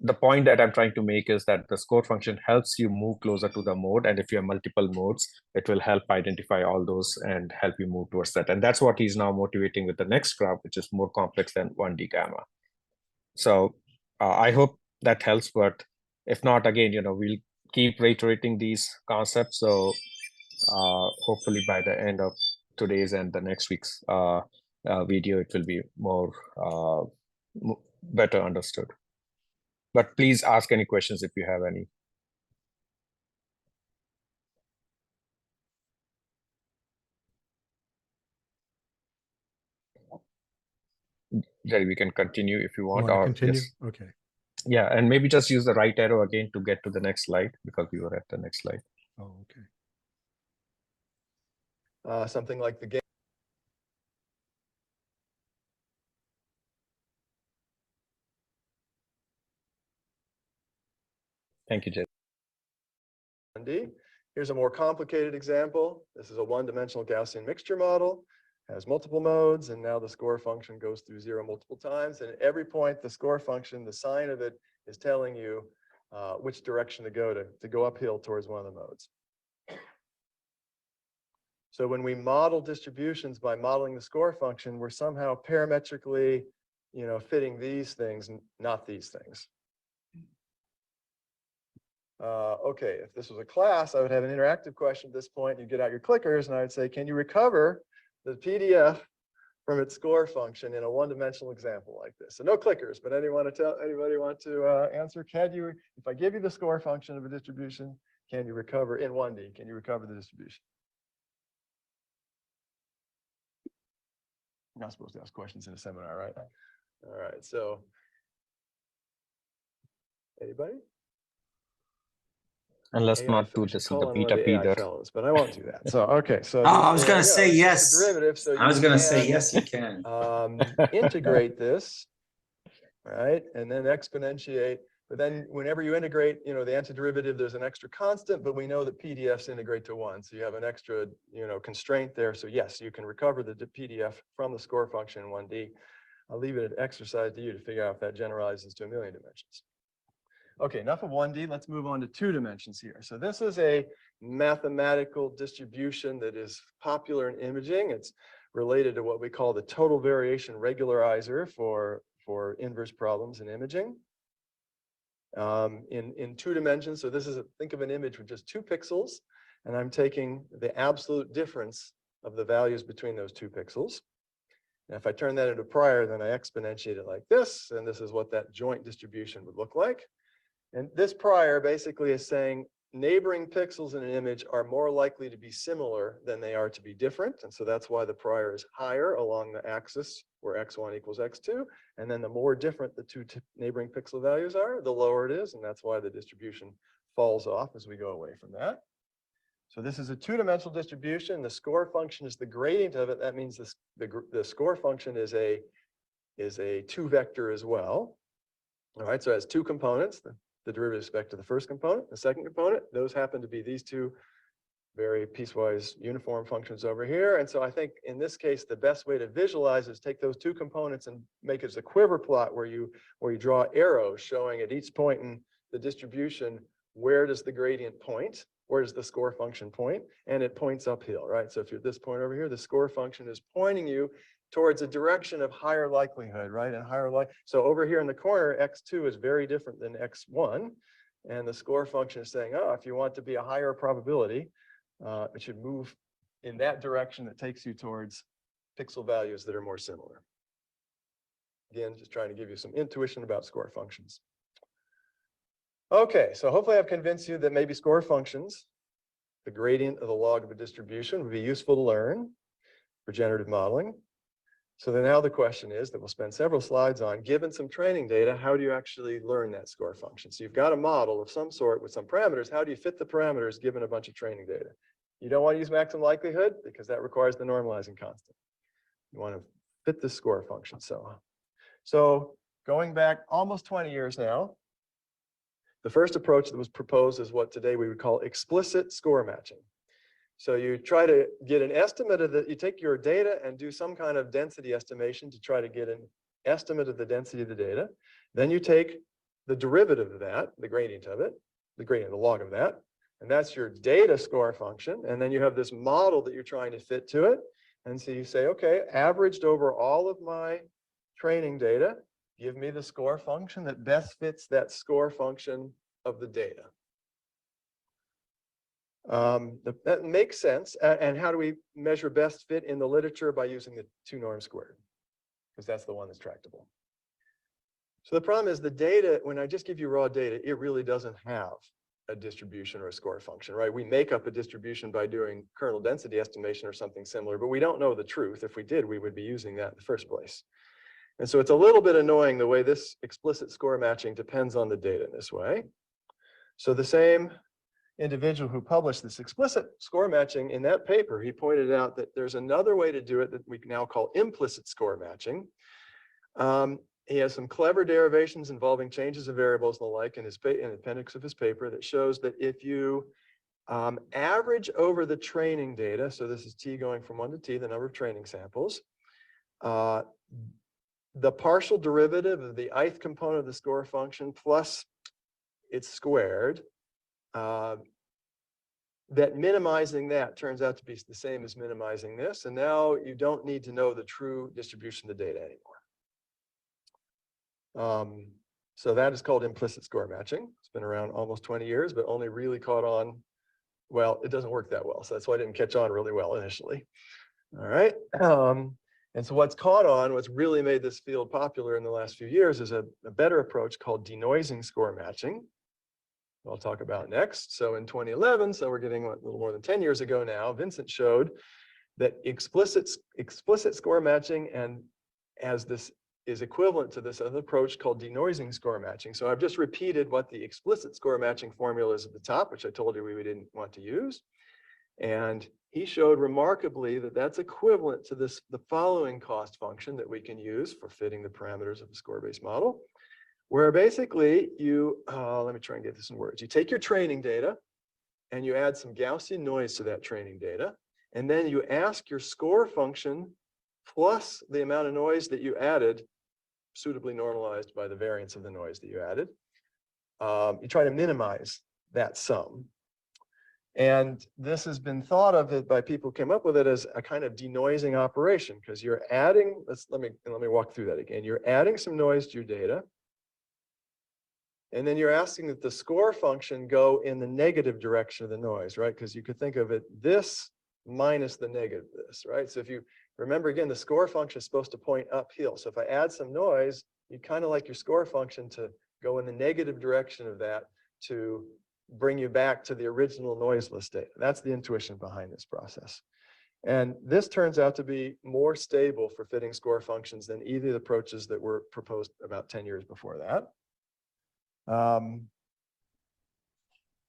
the point that I'm trying to make is that the score function helps you move closer to the mode, and if you have multiple modes, it will help identify all those and help you move towards that. And that's what he's now motivating with the next graph, which is more complex than 1D gamma. So I hope that helps, but if not, again, we'll keep reiterating these concepts. So hopefully by the end of today's and the next week's video, it will be more better understood. But please ask any questions if you have any. Jerry, we can continue if you want. Want to continue? Just, okay. yeah, and maybe just use the right arrow again to get to the next slide, because we were at the next slide. Oh, okay. Something like the game. Thank you, Jerry. Here's a more complicated example. This is a one-dimensional Gaussian mixture model, has multiple modes, and now the score function goes through 0 multiple times. And at every point, the score function, the sign of it is telling you which direction to go uphill towards one of the modes. So when we model distributions by modeling the score function, we're somehow parametrically, fitting these things, not these things. Okay, if this was a class, I would have an interactive question at this point. You get out your clickers, and I would say, can you recover the PDF from its score function in a one-dimensional example like this? So no clickers, but anybody want to answer? If I give you the score function of a distribution, can you recover in 1D? Can you recover the distribution? You're not supposed to ask questions in a seminar, right? All right, so anybody? And let's AI not do I should this in call the on one of beta the AI either. fellows, but I won't do that. So okay, so I was going to say it's just a yes. derivative, so I was you going to say can, yes, you can. integrate this, right, and then exponentiate. But then whenever you integrate, the antiderivative, there's an extra constant, but we know that PDFs integrate to 1, so you have an extra, constraint there. So yes, you can recover the PDF from the score function in 1D. I'll leave it an exercise to you to figure out if that generalizes to 1,000,000 dimensions. Okay, enough of 1D. Let's move on to 2 dimensions here. So this is a mathematical distribution that is popular in imaging. It's related to what we call the total variation regularizer for inverse problems in imaging. In 2 dimensions, so this is think of an image with just 2 pixels, and I'm taking the absolute difference of the values between those 2 pixels. And if I turn that into prior, then I exponentiate it like this, and this is what that joint distribution would look like. And this prior basically is saying neighboring pixels in an image are more likely to be similar than they are to be different. And so that's why the prior is higher along the axis where x1 equals x2. And then the more different the 2 neighboring pixel values are, the lower it is. And that's why the distribution falls off as we go away from that. So this is a 2-dimensional distribution. The score function is the gradient of it. That means the score function is a 2-vector as well. All right, so it has 2 components. The derivative with respect to the first component, the second component, those happen to be these 2 very piecewise uniform functions over here. And so I think in this case, the best way to visualize is take those 2 components and make it as a quiver plot where you draw arrows showing at each point in the distribution, where does the gradient point? Where does the score function point? And it points uphill, right? So if you're at this point over here, the score function is pointing you towards a direction of higher likelihood, right? And so over here in the corner, x2 is very different than x1. And the score function is saying, oh, if you want to be a higher probability, it should move in that direction that takes you towards pixel values that are more similar. Again, just trying to give you some intuition about score functions. Okay, so hopefully I've convinced you that maybe score functions, the gradient of the log of a distribution, would be useful to learn for generative modeling. So then now the question is that we'll spend several slides on, given some training data, how do you actually learn that score function? So you've got a model of some sort with some parameters. How do you fit the parameters given a bunch of training data? You don't want to use maximum likelihood because that requires the normalizing constant. You want to fit the score function. So going back almost 20 years now, the first approach that was proposed is what today we would call explicit score matching. So you try to get an estimate of you take your data and do some kind of density estimation to try to get an estimate of the density of the data. Then you take the derivative of that, the gradient of it, the log of that, and that's your data score function. And then you have this model that you're trying to fit to it. And so you say, okay, averaged over all of my training data, give me the score function that best fits that score function of the data. That makes sense. And how do we measure best fit in the literature? By using the 2 norm squared, because that's the one that's tractable. So the problem is the data, when I just give you raw data, it really doesn't have a distribution or a score function, right? We make up a distribution by doing kernel density estimation or something similar, but we don't know the truth. If we did, we would be using that in the first place. And so it's a little bit annoying the way this explicit score matching depends on the data in this way. So the same individual who published this explicit score matching, in that paper, he pointed out that there's another way to do it that we now call implicit score matching. He has some clever derivations involving changes of variables and the like in the appendix of his paper that shows that if you average over the training data, so this is T going from 1 to T, the number of training samples, the partial derivative of the ith component of the score function plus its squared, that minimizing that turns out to be the same as minimizing this. And now you don't need to know the true distribution of the data anymore. So that is called implicit score matching. It's been around almost 20 years, but only really caught on. Well, it doesn't work that well. So that's why it didn't catch on really well initially. All right. And so what's caught on, what's really made this field popular in the last few years is a better approach called denoising score matching. I'll talk about next. So in 2011, so we're getting a little more than 10 years ago now, Vincent showed that explicit score matching, and as this is equivalent to this other approach called denoising score matching. So I've just repeated what the explicit score matching formula is at the top, which I told you we didn't want to use. And he showed remarkably that that's equivalent to the following cost function that we can use for fitting the parameters of a score-based model, where basically you, let me try and get this in words. You take your training data and you add some Gaussian noise to that training data, and then you ask your score function plus the amount of noise that you added, suitably normalized by the variance of the noise that you added. You try to minimize that sum. And this has been thought of it by people who came up with it as a kind of denoising operation, because you're adding, let me walk through that again. You're adding some noise to your data, and then you're asking that the score function go in the negative direction of the noise, right? Because you could think of it this minus the negative of this, right? So if you remember again, the score function is supposed to point uphill. So if I add some noise, you kind of like your score function to go in the negative direction of that to bring you back to the original noiseless data. That's the intuition behind this process. And this turns out to be more stable for fitting score functions than either of the approaches that were proposed about 10 years before that.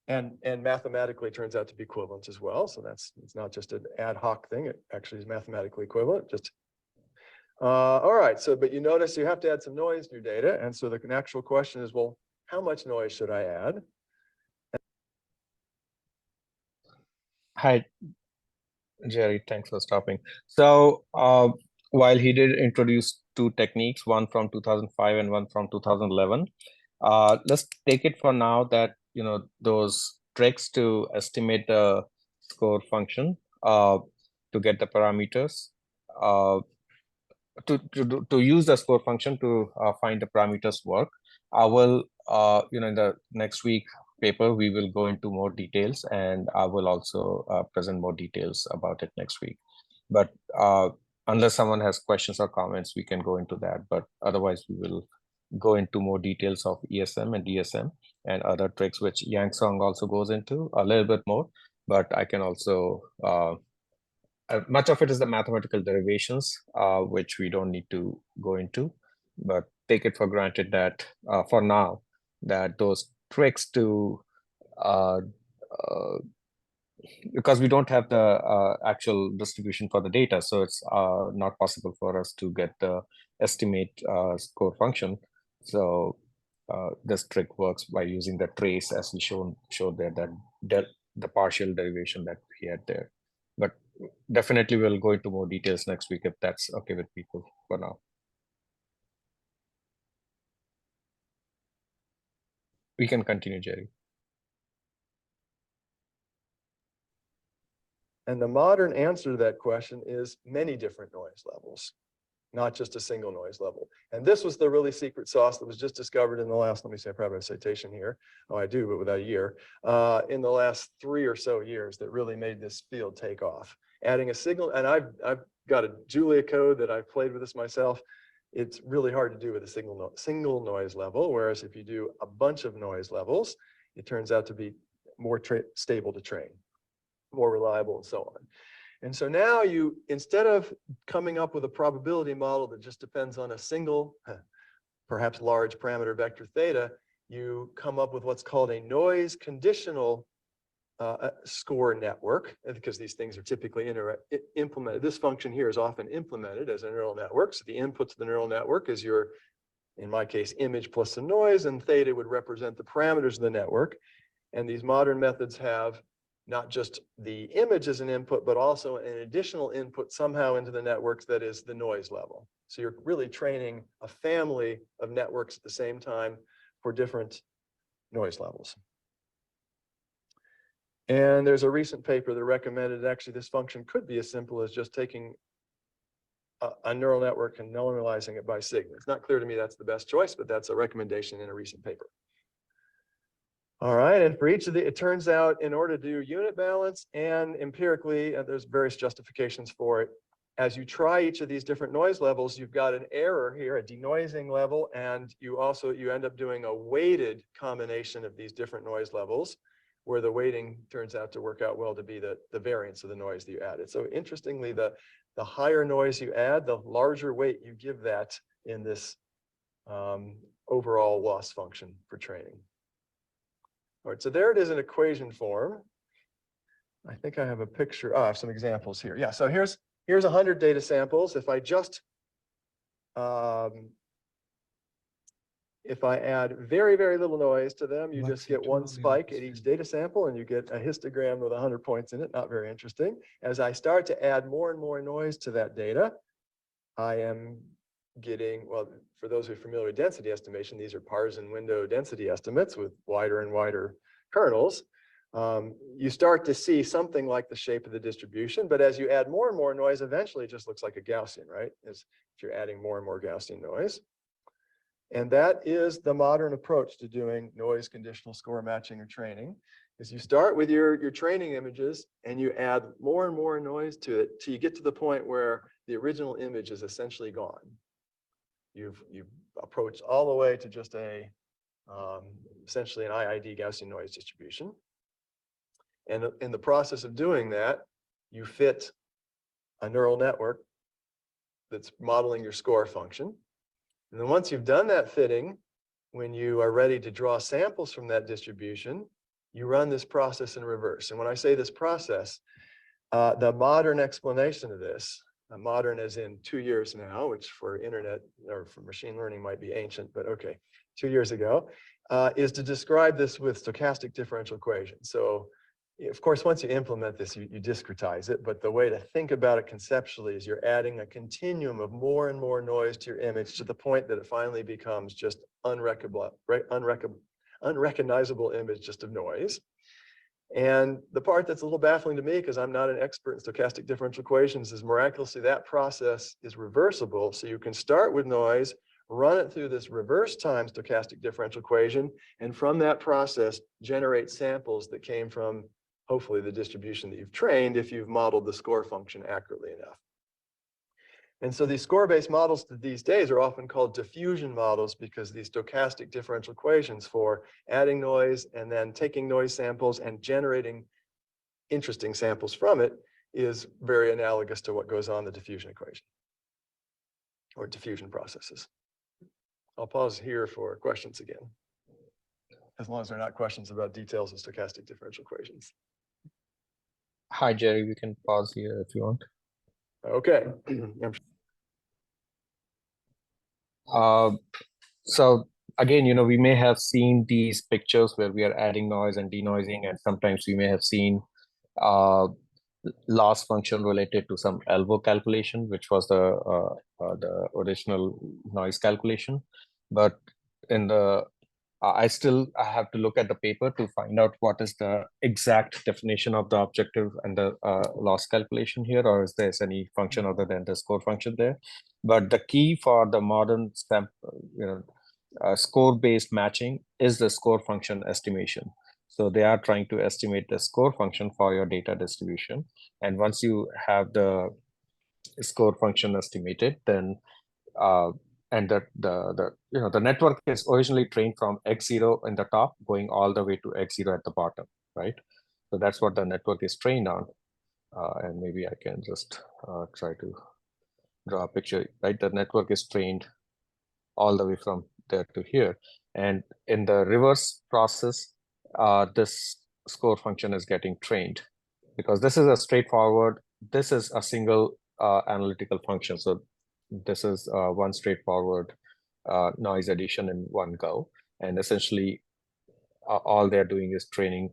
And mathematically turns out to be equivalent as well. So it's not just an ad hoc thing. It actually is mathematically equivalent. All right. So, but you notice you have to add some noise to your data. And so the actual question is, well, how much noise should I add? Hi, Jerry, thanks for stopping. So while he did introduce 2 techniques, one from 2005 and one from 2011, let's take it for now that, you know, those tricks to estimate the score function, to get the parameters, to use the score function to find the parameters work. I will, you know, in the next week paper, we will go into more details, and I will also present more details about it next week. But unless someone has questions or comments, we can go into that. But otherwise, we will go into more details of ESM and DSM and other tricks, which Yang Song also goes into a little bit more. But I can also much of it is the mathematical derivations, which we don't need to go into, but take it for granted that for now, that those tricks to because we don't have the actual distribution for the data, so it's not possible for us to get the estimate score function. So this trick works by using the trace, as we showed there, that the partial derivation that we had there. But definitely we'll go into more details next week if that's okay with people for now. We can continue, Jerry. And the modern answer to that question is many different noise levels, not just a single noise level. And this was the really secret sauce that was just discovered in the last, let me say, I probably have a citation here. Oh, I do, but without a year. In the last 3 or so years that really made this field take off. Adding a signal, and I've got a Julia code that I've played with this myself. It's really hard to do with a single noise level, whereas if you do a bunch of noise levels, it turns out to be more stable to train, more reliable, and so on. And so now you, instead of coming up with a probability model that just depends on a single, perhaps large parameter vector theta, you come up with what's called a noise conditional score network, because these things are typically implemented. This function here is often implemented as a neural network. So the input to the neural network is your, in my case, image plus some noise, and theta would represent the parameters of the network. And these modern methods have not just the image as an input, but also an additional input somehow into the networks that is the noise level. So you're really training a family of networks at the same time for different noise levels. And there's a recent paper that recommended actually this function could be as simple as just taking a neural network and normalizing it by sigma. It's not clear to me that's the best choice, but that's a recommendation in a recent paper. All right, and for each of the, it turns out in order to do unit balance and empirically, there's various justifications for it. As you try each of these different noise levels, you've got an error here, a denoising level, and you end up doing a weighted combination of these different noise levels, where the weighting turns out to work out well to be the variance of the noise that you added. So interestingly, the higher noise you add, the larger weight you give that in this overall loss function for training. All right, so there it is in equation form. I think I have a picture. Oh, I have some examples here. Yeah, so here's 100 data samples. If I just if I add very, very little noise to them, you just get one spike at each data sample, and you get a histogram with 100 points in it. Not very interesting. As I start to add more and more noise to that data, I am getting, well, for those who are familiar with density estimation, these are Parson window density estimates with wider and wider kernels. You start to see something like the shape of the distribution, but as you add more and more noise, eventually it just looks like a Gaussian, right? As if you're adding more and more Gaussian noise. And that is the modern approach to doing noise conditional score matching or training, is you start with your training images and you add more and more noise to it till you get to the point where the original image is essentially gone. You've approached all the way to just a essentially an IID Gaussian noise distribution. And in the process of doing that, you fit a neural network that's modeling your score function. And then once you've done that fitting, when you are ready to draw samples from that distribution, you run this process in reverse. And when I say this process, the modern explanation of this, modern as in 2 years now, which for internet or for machine learning might be ancient, but okay, 2 years ago, is to describe this with stochastic differential equations. So of course, once you implement this, you discretize it, but the way to think about it conceptually is you're adding a continuum of more and more noise to your image to the point that it finally becomes just unrecognizable image just of noise. And the part that's a little baffling to me, because I'm not an expert in stochastic differential equations, is miraculously that process is reversible. So you can start with noise, run it through this reverse time stochastic differential equation, and from that process, generate samples that came from hopefully the distribution that you've trained if you've modeled the score function accurately enough. And so these score-based models these days are often called diffusion models, because these stochastic differential equations for adding noise and then taking noise samples and generating interesting samples from it is very analogous to what goes on in the diffusion equation or diffusion processes. I'll pause here for questions again, as long as they're not questions about details of stochastic differential equations. Hi, Jerry. We can pause here if you want. Okay. So again, we may have seen these pictures where we are adding noise and denoising, and sometimes we may have seen loss function related to some elbow calculation, which was the original noise calculation. But in the I have to look at the paper to find out what is the exact definition of the objective and the loss calculation here, or is there any function other than the score function there. But the key for the modern score-based matching is the score function estimation. So they are trying to estimate the score function for your data distribution. And once you have the score function estimated, then and the network is originally trained from x0 in the top going all the way to x0 at the bottom, right? So that's what the network is trained on. And maybe I can just try to draw a picture, right? The network is trained all the way from there to here. And in the reverse process, this score function is getting trained, because this is a straightforward, this is a single analytical function. So this is one straightforward noise addition in one go. And essentially, all they're doing is training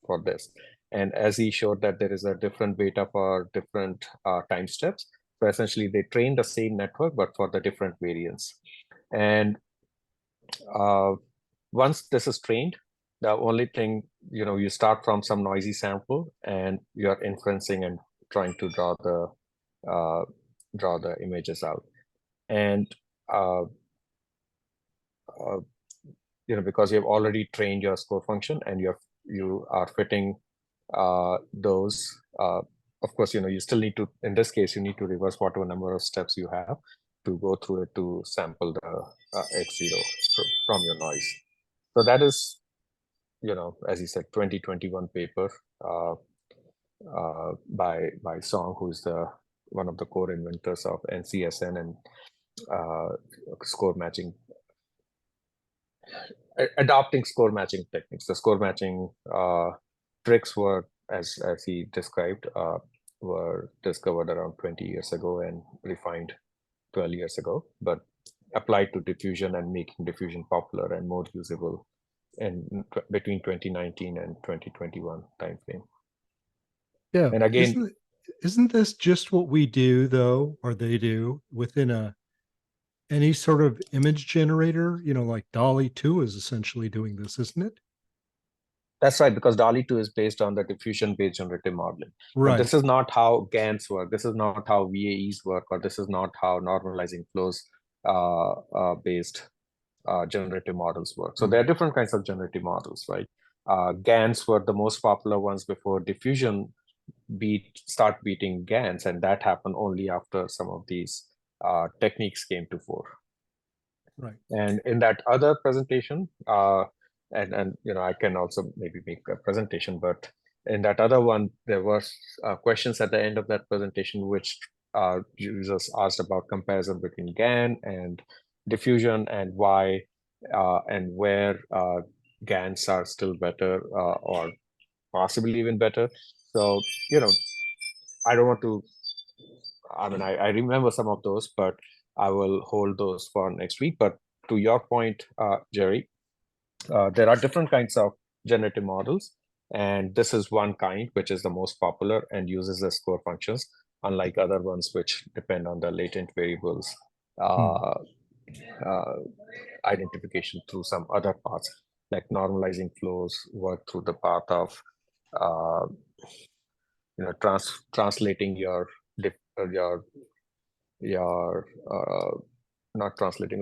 for this. And as he showed that there is a different beta for different time steps. So essentially, they train the same network, but for the different variants. And once this is trained, the only thing, you start from some noisy sample and you're inferencing and trying to draw the images out. And because you've already trained your score function and you are fitting those. Of course, you still need to, in this case, you need to reverse whatever number of steps you have to go through it to sample the X0 from your noise. So that is, as you said, 2021 paper by Song, who's one of the core inventors of NCSN and score matching, adopting score matching techniques. The score matching tricks were, as he described, were discovered around 20 years ago and refined 12 years ago, but applied to diffusion and making diffusion popular and more usable between 2019 and 2021 timeframe. Yeah. And again, isn't this just what we do though, or they do within any sort of image generator? Like DALL-E 2 is essentially doing this, isn't it? That's right, because DALL-E 2 is based on the diffusion-based generative modeling. Right. But this is not how GANs work. This is not how VAEs work, or this is not how normalizing flows based generative models work. So there are different kinds of generative models, right? GANs were the most popular ones before diffusion start beating GANs, and that happened only after some of these techniques came to fore. Right. And in that other presentation, and I can also maybe make a presentation, but in that other one, there was questions at the end of that presentation, which users asked about comparison between GAN and diffusion, and why and where GANs are still better or possibly even better. So, I don't want to, I remember some of those, but I will hold those for next week. But to your point, Jerry, there are different kinds of generative models, and this is one kind, which is the most popular and uses the score functions, unlike other ones which depend on the latent variables identification through some other paths, like normalizing flows work through the path of translating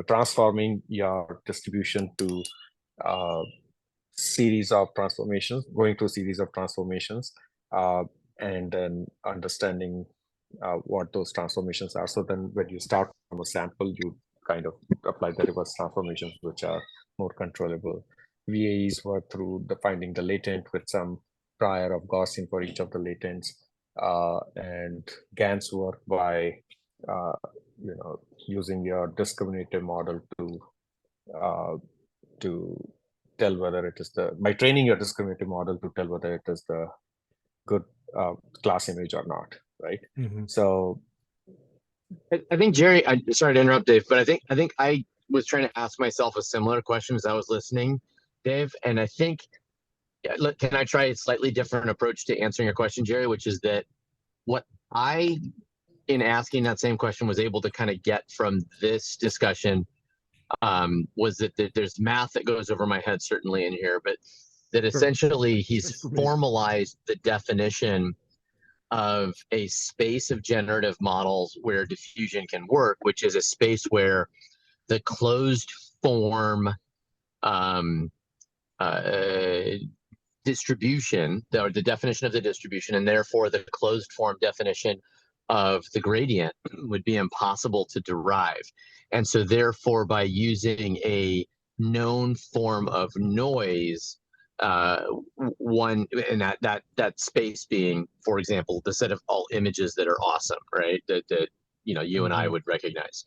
transforming your distribution to series of transformations, going through series of transformations, and then understanding what those transformations are. So then when you start from a sample, you kind of apply the reverse transformations, which are more controllable. VAEs work through finding the latent with some prior of Gaussian for each of the latents. and GANs work by using your discriminative model to tell whether it is by training your discriminative model to tell whether it is the good class image or not, right? Mhm. So I think Jerry, sorry to interrupt, Dave, but I think I was trying to ask myself a similar question as I was listening, Dave, and I think, look, can I try a slightly different approach to answering your question, Jerry, which is that what I, in asking that same question, was able to kind of get from this discussion was that there's math that goes over my head certainly in here, but that essentially he's formalized the definition of a space of generative models where diffusion can work, which is a space where the closed form distribution, or the definition of the distribution, and therefore the closed form definition of the gradient would be impossible to derive. And so therefore, by using a known form of noise, one, and that space being, for example, the set of all images that are awesome, right? That you and I would recognize,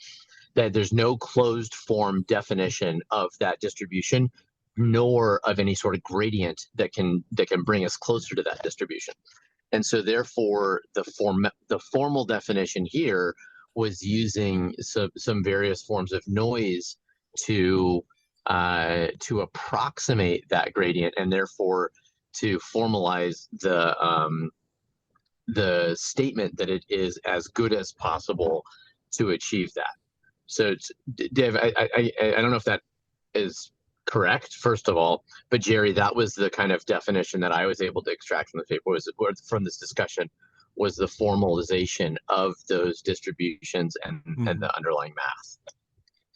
that there's no closed form definition of that distribution, nor of any sort of gradient that can bring us closer to that distribution. And so therefore the formal definition here was using some various forms of noise to approximate that gradient, and therefore to formalize the statement that it is as good as possible to achieve that. So Dave, I don't know if that is correct, first of all, but Jerry, that was the kind of definition that I was able to extract from the paper, from this discussion, was the formalization of those distributions and the underlying math.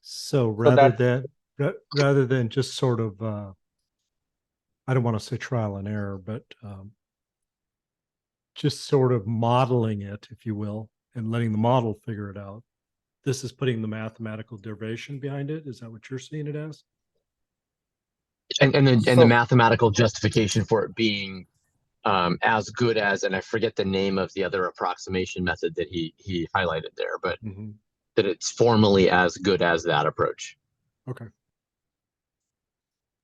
So rather than just sort of, I don't want to say trial and error, but just sort of modeling it, if you will, and letting the model figure it out, this is putting the mathematical derivation behind it. Is that what you're seeing it as? And the mathematical justification for it being as good as, and I forget the name of the other approximation method that he highlighted there, but that it's formally as good as that approach. Okay.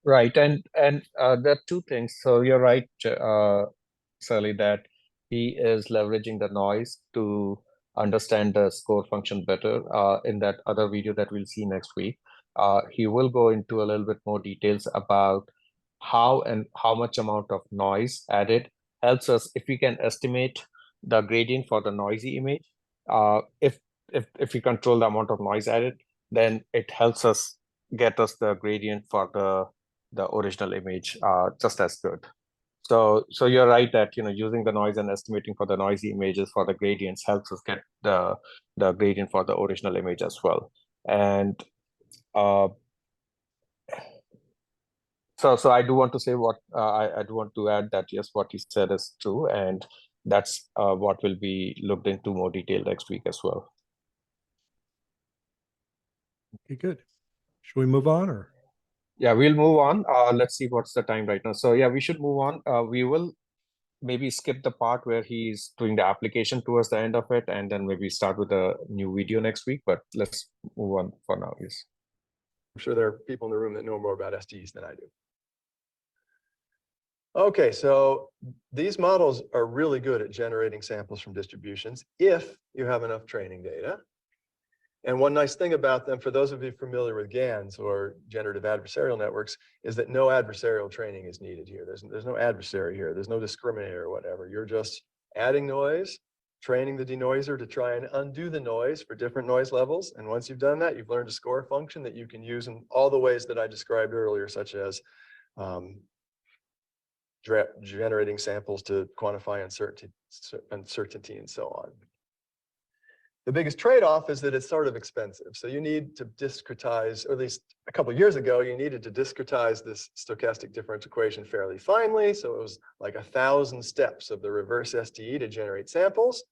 Right, and there are two things. So you're right, Sally, that he is leveraging the noise to understand the score function better. In that other video that we'll see next week, he will go into a little bit more details about how much amount of noise added helps us if we can estimate the gradient for the noisy image. If we control the amount of noise added, then it helps us get us the gradient for the original image just as good. So you're right that using the noise and estimating for the noisy images for the gradients helps us get the gradient for the original image as well. And so I do want to say what I do want to add that yes, what he said is true, and that's what will be looked into more detail next week as well. Okay, good. Should we move on, or? Yeah, we'll move on. Let's see what's the time right now. So yeah, we should move on. We will maybe skip the part where he's doing the application towards the end of it, and then maybe start with a new video next week. But let's move on for now. Yes. I'm sure there are people in the room that know more about SDs than I do. Okay, so these models are really good at generating samples from distributions if you have enough training data. And one nice thing about them, for those of you familiar with GANs or generative adversarial networks, is that no adversarial training is needed here. There's no adversary here. There's no discriminator or whatever. You're just adding noise, training the denoiser to try and undo the noise for different noise levels. And once you've done that, you've learned a score function that you can use in all the ways that I described earlier, such as generating samples to quantify uncertainty and so on. The biggest trade-off is that it's sort of expensive. So you need to discretize, or at least a couple of years ago, you needed to discretize this stochastic differential equation fairly finely. So it was like 1,000 steps of the reverse SDE to generate samples,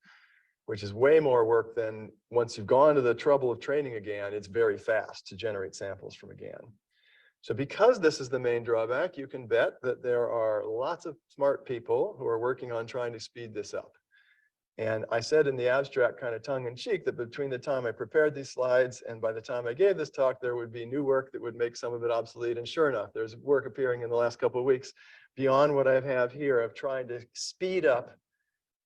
which is way more work than once you've gone to the trouble of training a GAN, it's very fast to generate samples from a GAN. So because this is the main drawback, you can bet that there are lots of smart people who are working on trying to speed this up. And I said in the abstract, kind of tongue in cheek, that between the time I prepared these slides and by the time I gave this talk, there would be new work that would make some of it obsolete. And sure enough, there's work appearing in the last couple of weeks beyond what I have here of trying to speed up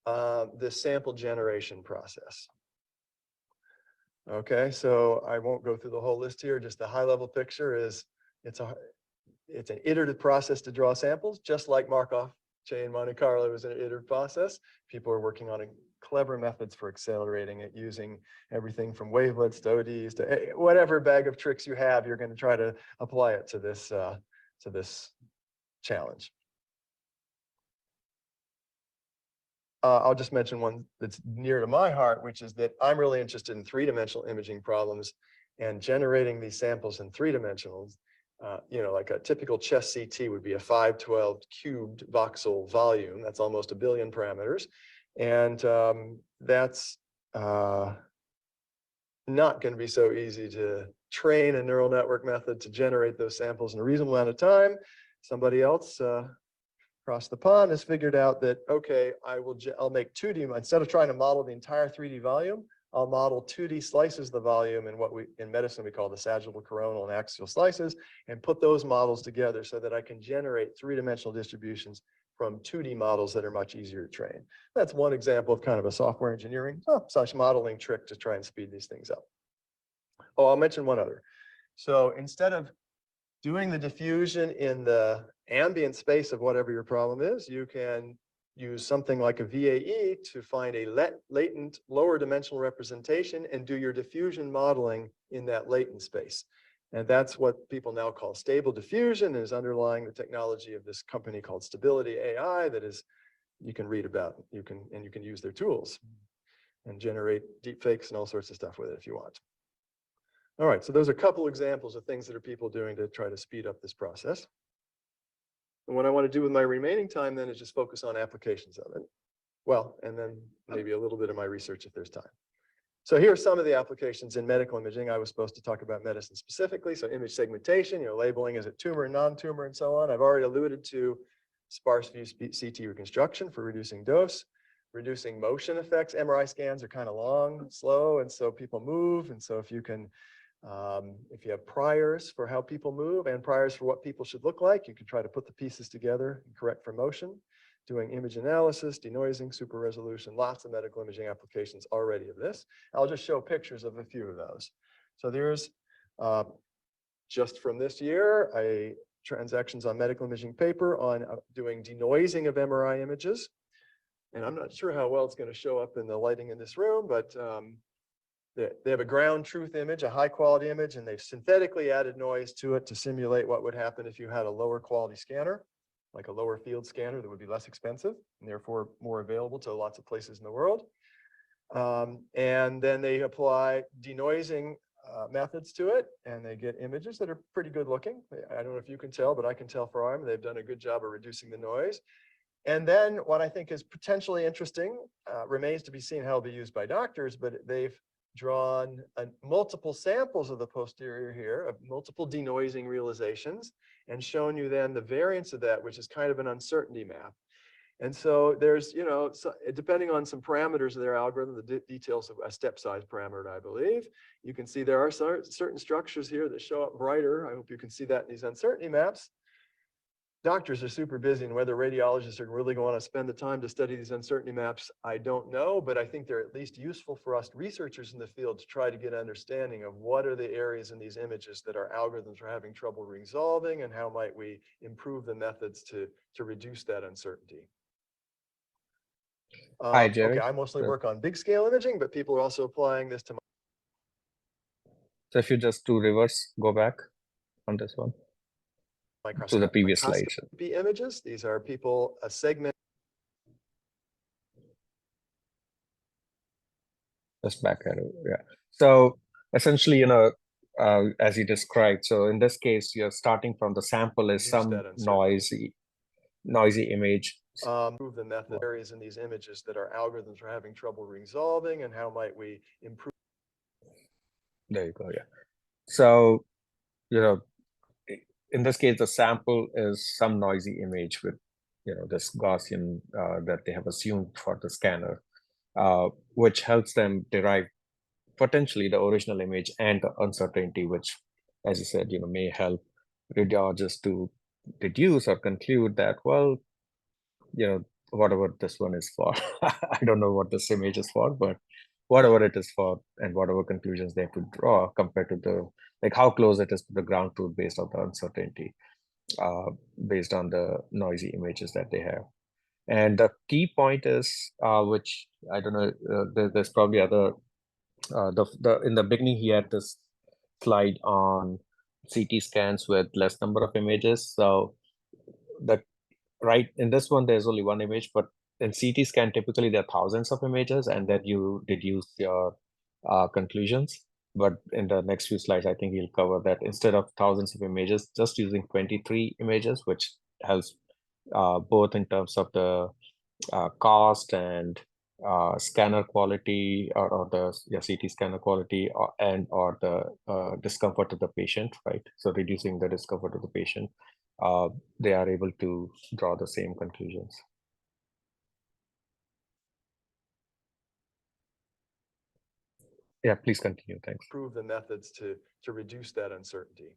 the sample generation process. Okay, so I won't go through the whole list here. Just the high level picture is it's an iterative process to draw samples, just like Markov chain Monte Carlo is an iterative process. People are working on clever methods for accelerating it using everything from wavelets to ODs to whatever bag of tricks you have. You're going to try to apply it to this challenge. I'll just mention one that's near to my heart, which is that I'm really interested in three-dimensional imaging problems and generating these samples in three dimensionals. You know, like a typical chest CT would be a 512 cubed voxel volume. That's almost 1 billion parameters. And that's not going to be so easy to train a neural network method to generate those samples in a reasonable amount of time. Somebody else across the pond has figured out that, okay, I'll make 2D, instead of trying to model the entire 3D volume, I'll model 2D slices of the volume in what in medicine we call the sagittal, coronal, and axial slices, and put those models together so that I can generate three-dimensional distributions from 2D models that are much easier to train. That's one example of kind of a software engineering such modeling trick to try and speed these things up. Oh, I'll mention one other. So instead of doing the diffusion in the ambient space of whatever your problem is, you can use something like a VAE to find a latent lower dimensional representation and do your diffusion modeling in that latent space. And that's what people now call stable diffusion, and is underlying the technology of this company called Stability AI that is, you can read about, you can use their tools and generate deep fakes and all sorts of stuff with it if you want. All right, so those are a couple examples of things that are people doing to try to speed up this process. And what I want to do with my remaining time then is just focus on applications of it. Well, and then maybe a little bit of my research if there's time. So here are some of the applications in medical imaging. I was supposed to talk about medicine specifically. So image segmentation, labeling, is it tumor and non-tumor and so on. I've already alluded to sparse view CT reconstruction for reducing dose, reducing motion effects. MRI scans are kind of long, slow, and so people move. And so if you can, if you have priors for how people move and priors for what people should look like, you can try to put the pieces together and correct for motion. Doing image analysis, denoising, super resolution, lots of medical imaging applications already of this. I'll just show pictures of a few of those. So there's just from this year, transactions on medical imaging paper on doing denoising of MRI images. And I'm not sure how well it's going to show up in the lighting in this room, but they have a ground truth image, a high quality image, and they've synthetically added noise to it to simulate what would happen if you had a lower quality scanner, like a lower field scanner that would be less expensive and therefore more available to lots of places in the world. And then they apply denoising methods to it, and they get images that are pretty good looking. I don't know if you can tell, but I can tell for ARM, they've done a good job of reducing the noise. And then what I think is potentially interesting, remains to be seen how it'll be used by doctors, but they've drawn multiple samples of the posterior here of multiple denoising realizations and shown you then the variance of that, which is kind of an uncertainty map. And so there's, so depending on some parameters of their algorithm, the details of a step size parameter, I believe, you can see there are certain structures here that show up brighter. I hope you can see that in these uncertainty maps. Doctors are super busy, and whether radiologists are really going to want to spend the time to study these uncertainty maps, I don't know, but I think they're at least useful for us researchers in the field to try to get an understanding of what are the areas in these images that our algorithms are having trouble resolving, and how might we improve the methods to reduce that uncertainty. Hi, Jerry. Okay, I mostly work on big scale imaging, but people are also applying this to. So if you just do reverse, go back on this one to the previous slide. Images. These are people a segment. Just back arrow, yeah. So essentially, as you described, so in this case, you're starting from the sample is some noisy image. Improve the method areas in these images that our algorithms are having trouble resolving, and how might we improve? There you go, yeah. So, in this case, the sample is some noisy image with, this Gaussian that they have assumed for the scanner. which helps them derive potentially the original image and the uncertainty, which, as you said, may help radiologists to deduce or conclude that, well, whatever this one is for, I don't know what this image is for, but whatever it is for, and whatever conclusions they could draw compared to the, how close it is to the ground truth based on the uncertainty, based on the noisy images that they have. And the key point is, which I don't know, there's probably other, in the beginning he had this slide on CT scans with less number of images. So right in this one, there's only one image, but in CT scan, typically there are thousands of images, and then you deduce your conclusions. But in the next few slides, I think he'll cover that instead of thousands of images, just using 23 images, which helps both in terms of the cost and scanner quality, or the CT scanner quality, or the discomfort of the patient, right? So reducing the discomfort of the patient, they are able to draw the same conclusions. Yeah, please continue. Thanks. Improve the methods to reduce that uncertainty.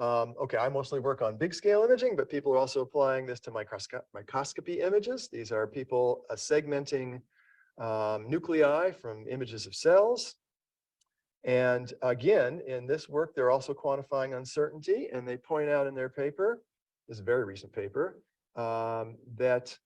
Okay, I mostly work on big scale imaging, but people are also applying this to microscopy images. These are people segmenting nuclei from images of cells. And again, in this work, they're also quantifying uncertainty, and they point out in their paper, this is a very recent paper, that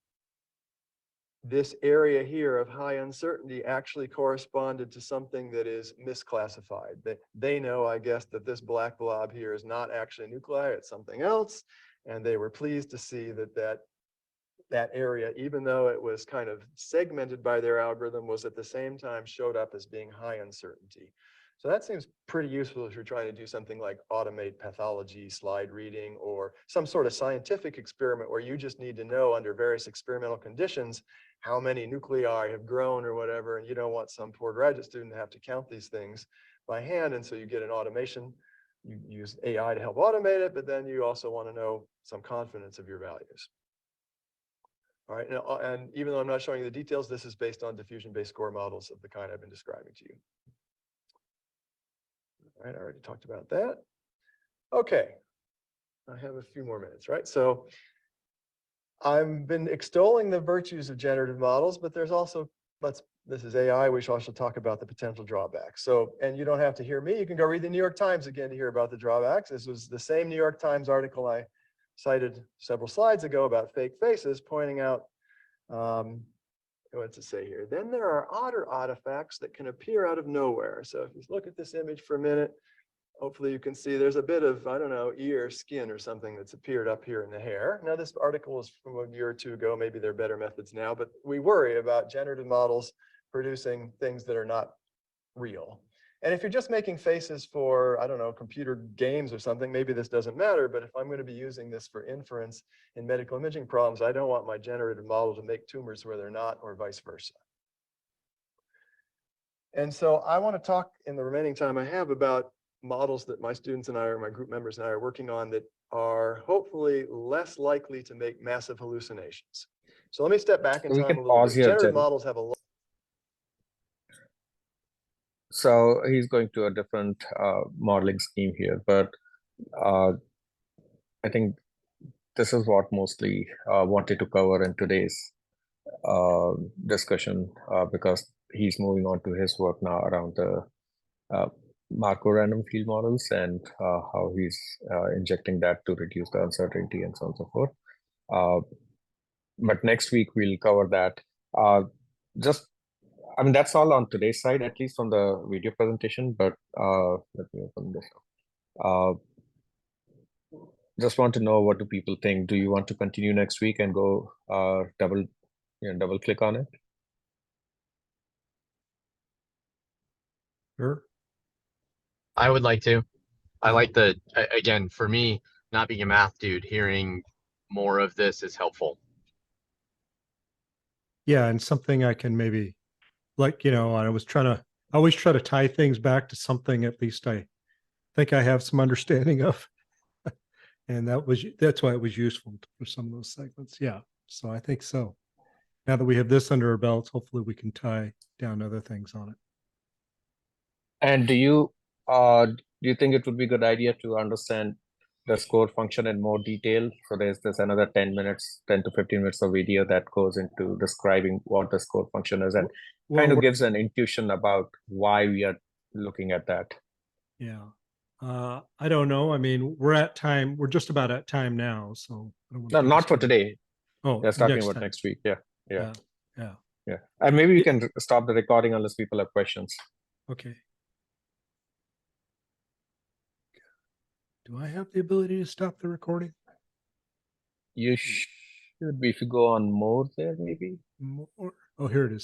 this area here of high uncertainty actually corresponded to something that is misclassified. That they know, I guess, that this black blob here is not actually nuclei, it's something else. And they were pleased to see that area, even though it was kind of segmented by their algorithm, was at the same time showed up as being high uncertainty. So that seems pretty useful if you're trying to do something like automate pathology, slide reading, or some sort of scientific experiment where you just need to know under various experimental conditions how many nuclei have grown or whatever, and you don't want some poor graduate student to have to count these things by hand. And so you get an automation, you use AI to help automate it, but then you also want to know some confidence of your values. All right, and even though I'm not showing you the details, this is based on diffusion-based score models of the kind I've been describing to you. All right, I already talked about that. Okay, I have a few more minutes, right? So I've been extolling the virtues of generative models, but there's also, this is AI, we should also talk about the potential drawbacks. So, and you don't have to hear me, you can go read the New York Times again to hear about the drawbacks. This was the same New York Times article I cited several slides ago about fake faces, pointing out, what's it say here? Then there are odder artifacts that can appear out of nowhere. So if you look at this image for a minute, hopefully you can see there's a bit of, I don't know, ear, skin or something that's appeared up here in the hair. Now this article is from a year or two ago, maybe there are better methods now, but we worry about generative models producing things that are not real. And if you're just making faces for, I don't know, computer games or something, maybe this doesn't matter. But if I'm going to be using this for inference in medical imaging problems, I don't want my generative model to make tumors where they're not, or vice versa. And so I want to talk in the remaining time I have about models that my students and I, or my group members and I, are working on that are hopefully less likely to make massive hallucinations. So let me step back in time a little bit. Generative models have a lot. So he's going to a different modeling scheme here, but I think this is what mostly wanted to cover in today's discussion, because he's moving on to his work now around the Marco random field models and how he's injecting that to reduce the uncertainty and so on and so forth. But next week we'll cover that. I mean, that's all on today's side, at least from the video presentation, but let me open this up. Just want to know, what do people think? Do you want to continue next week and go double click on it? Sure. I would like to. I like again, for me, not being a math dude, hearing more of this is helpful. Yeah, and something I can maybe, like, I always try to tie things back to something at least I think I have some understanding of. And that's why it was useful for some of those segments. Yeah, so I think so. Now that we have this under our belts, hopefully we can tie down other things on it. And do you think it would be a good idea to understand the score function in more detail? So there's another 10 to 15 minutes of video that goes into describing what the score function is and Well, kind of we're- gives an intuition about why we are looking at that. Yeah. I don't know. I mean, we're just about at time now, so. I don't wanna No, take not us for too- today. Oh, That's talking next about time. next week. Yeah. Yeah. And maybe we can stop the recording unless people have questions. Okay. Do I have the ability to stop the recording? You should be, if you go on more there, maybe. More? Oh, here it is.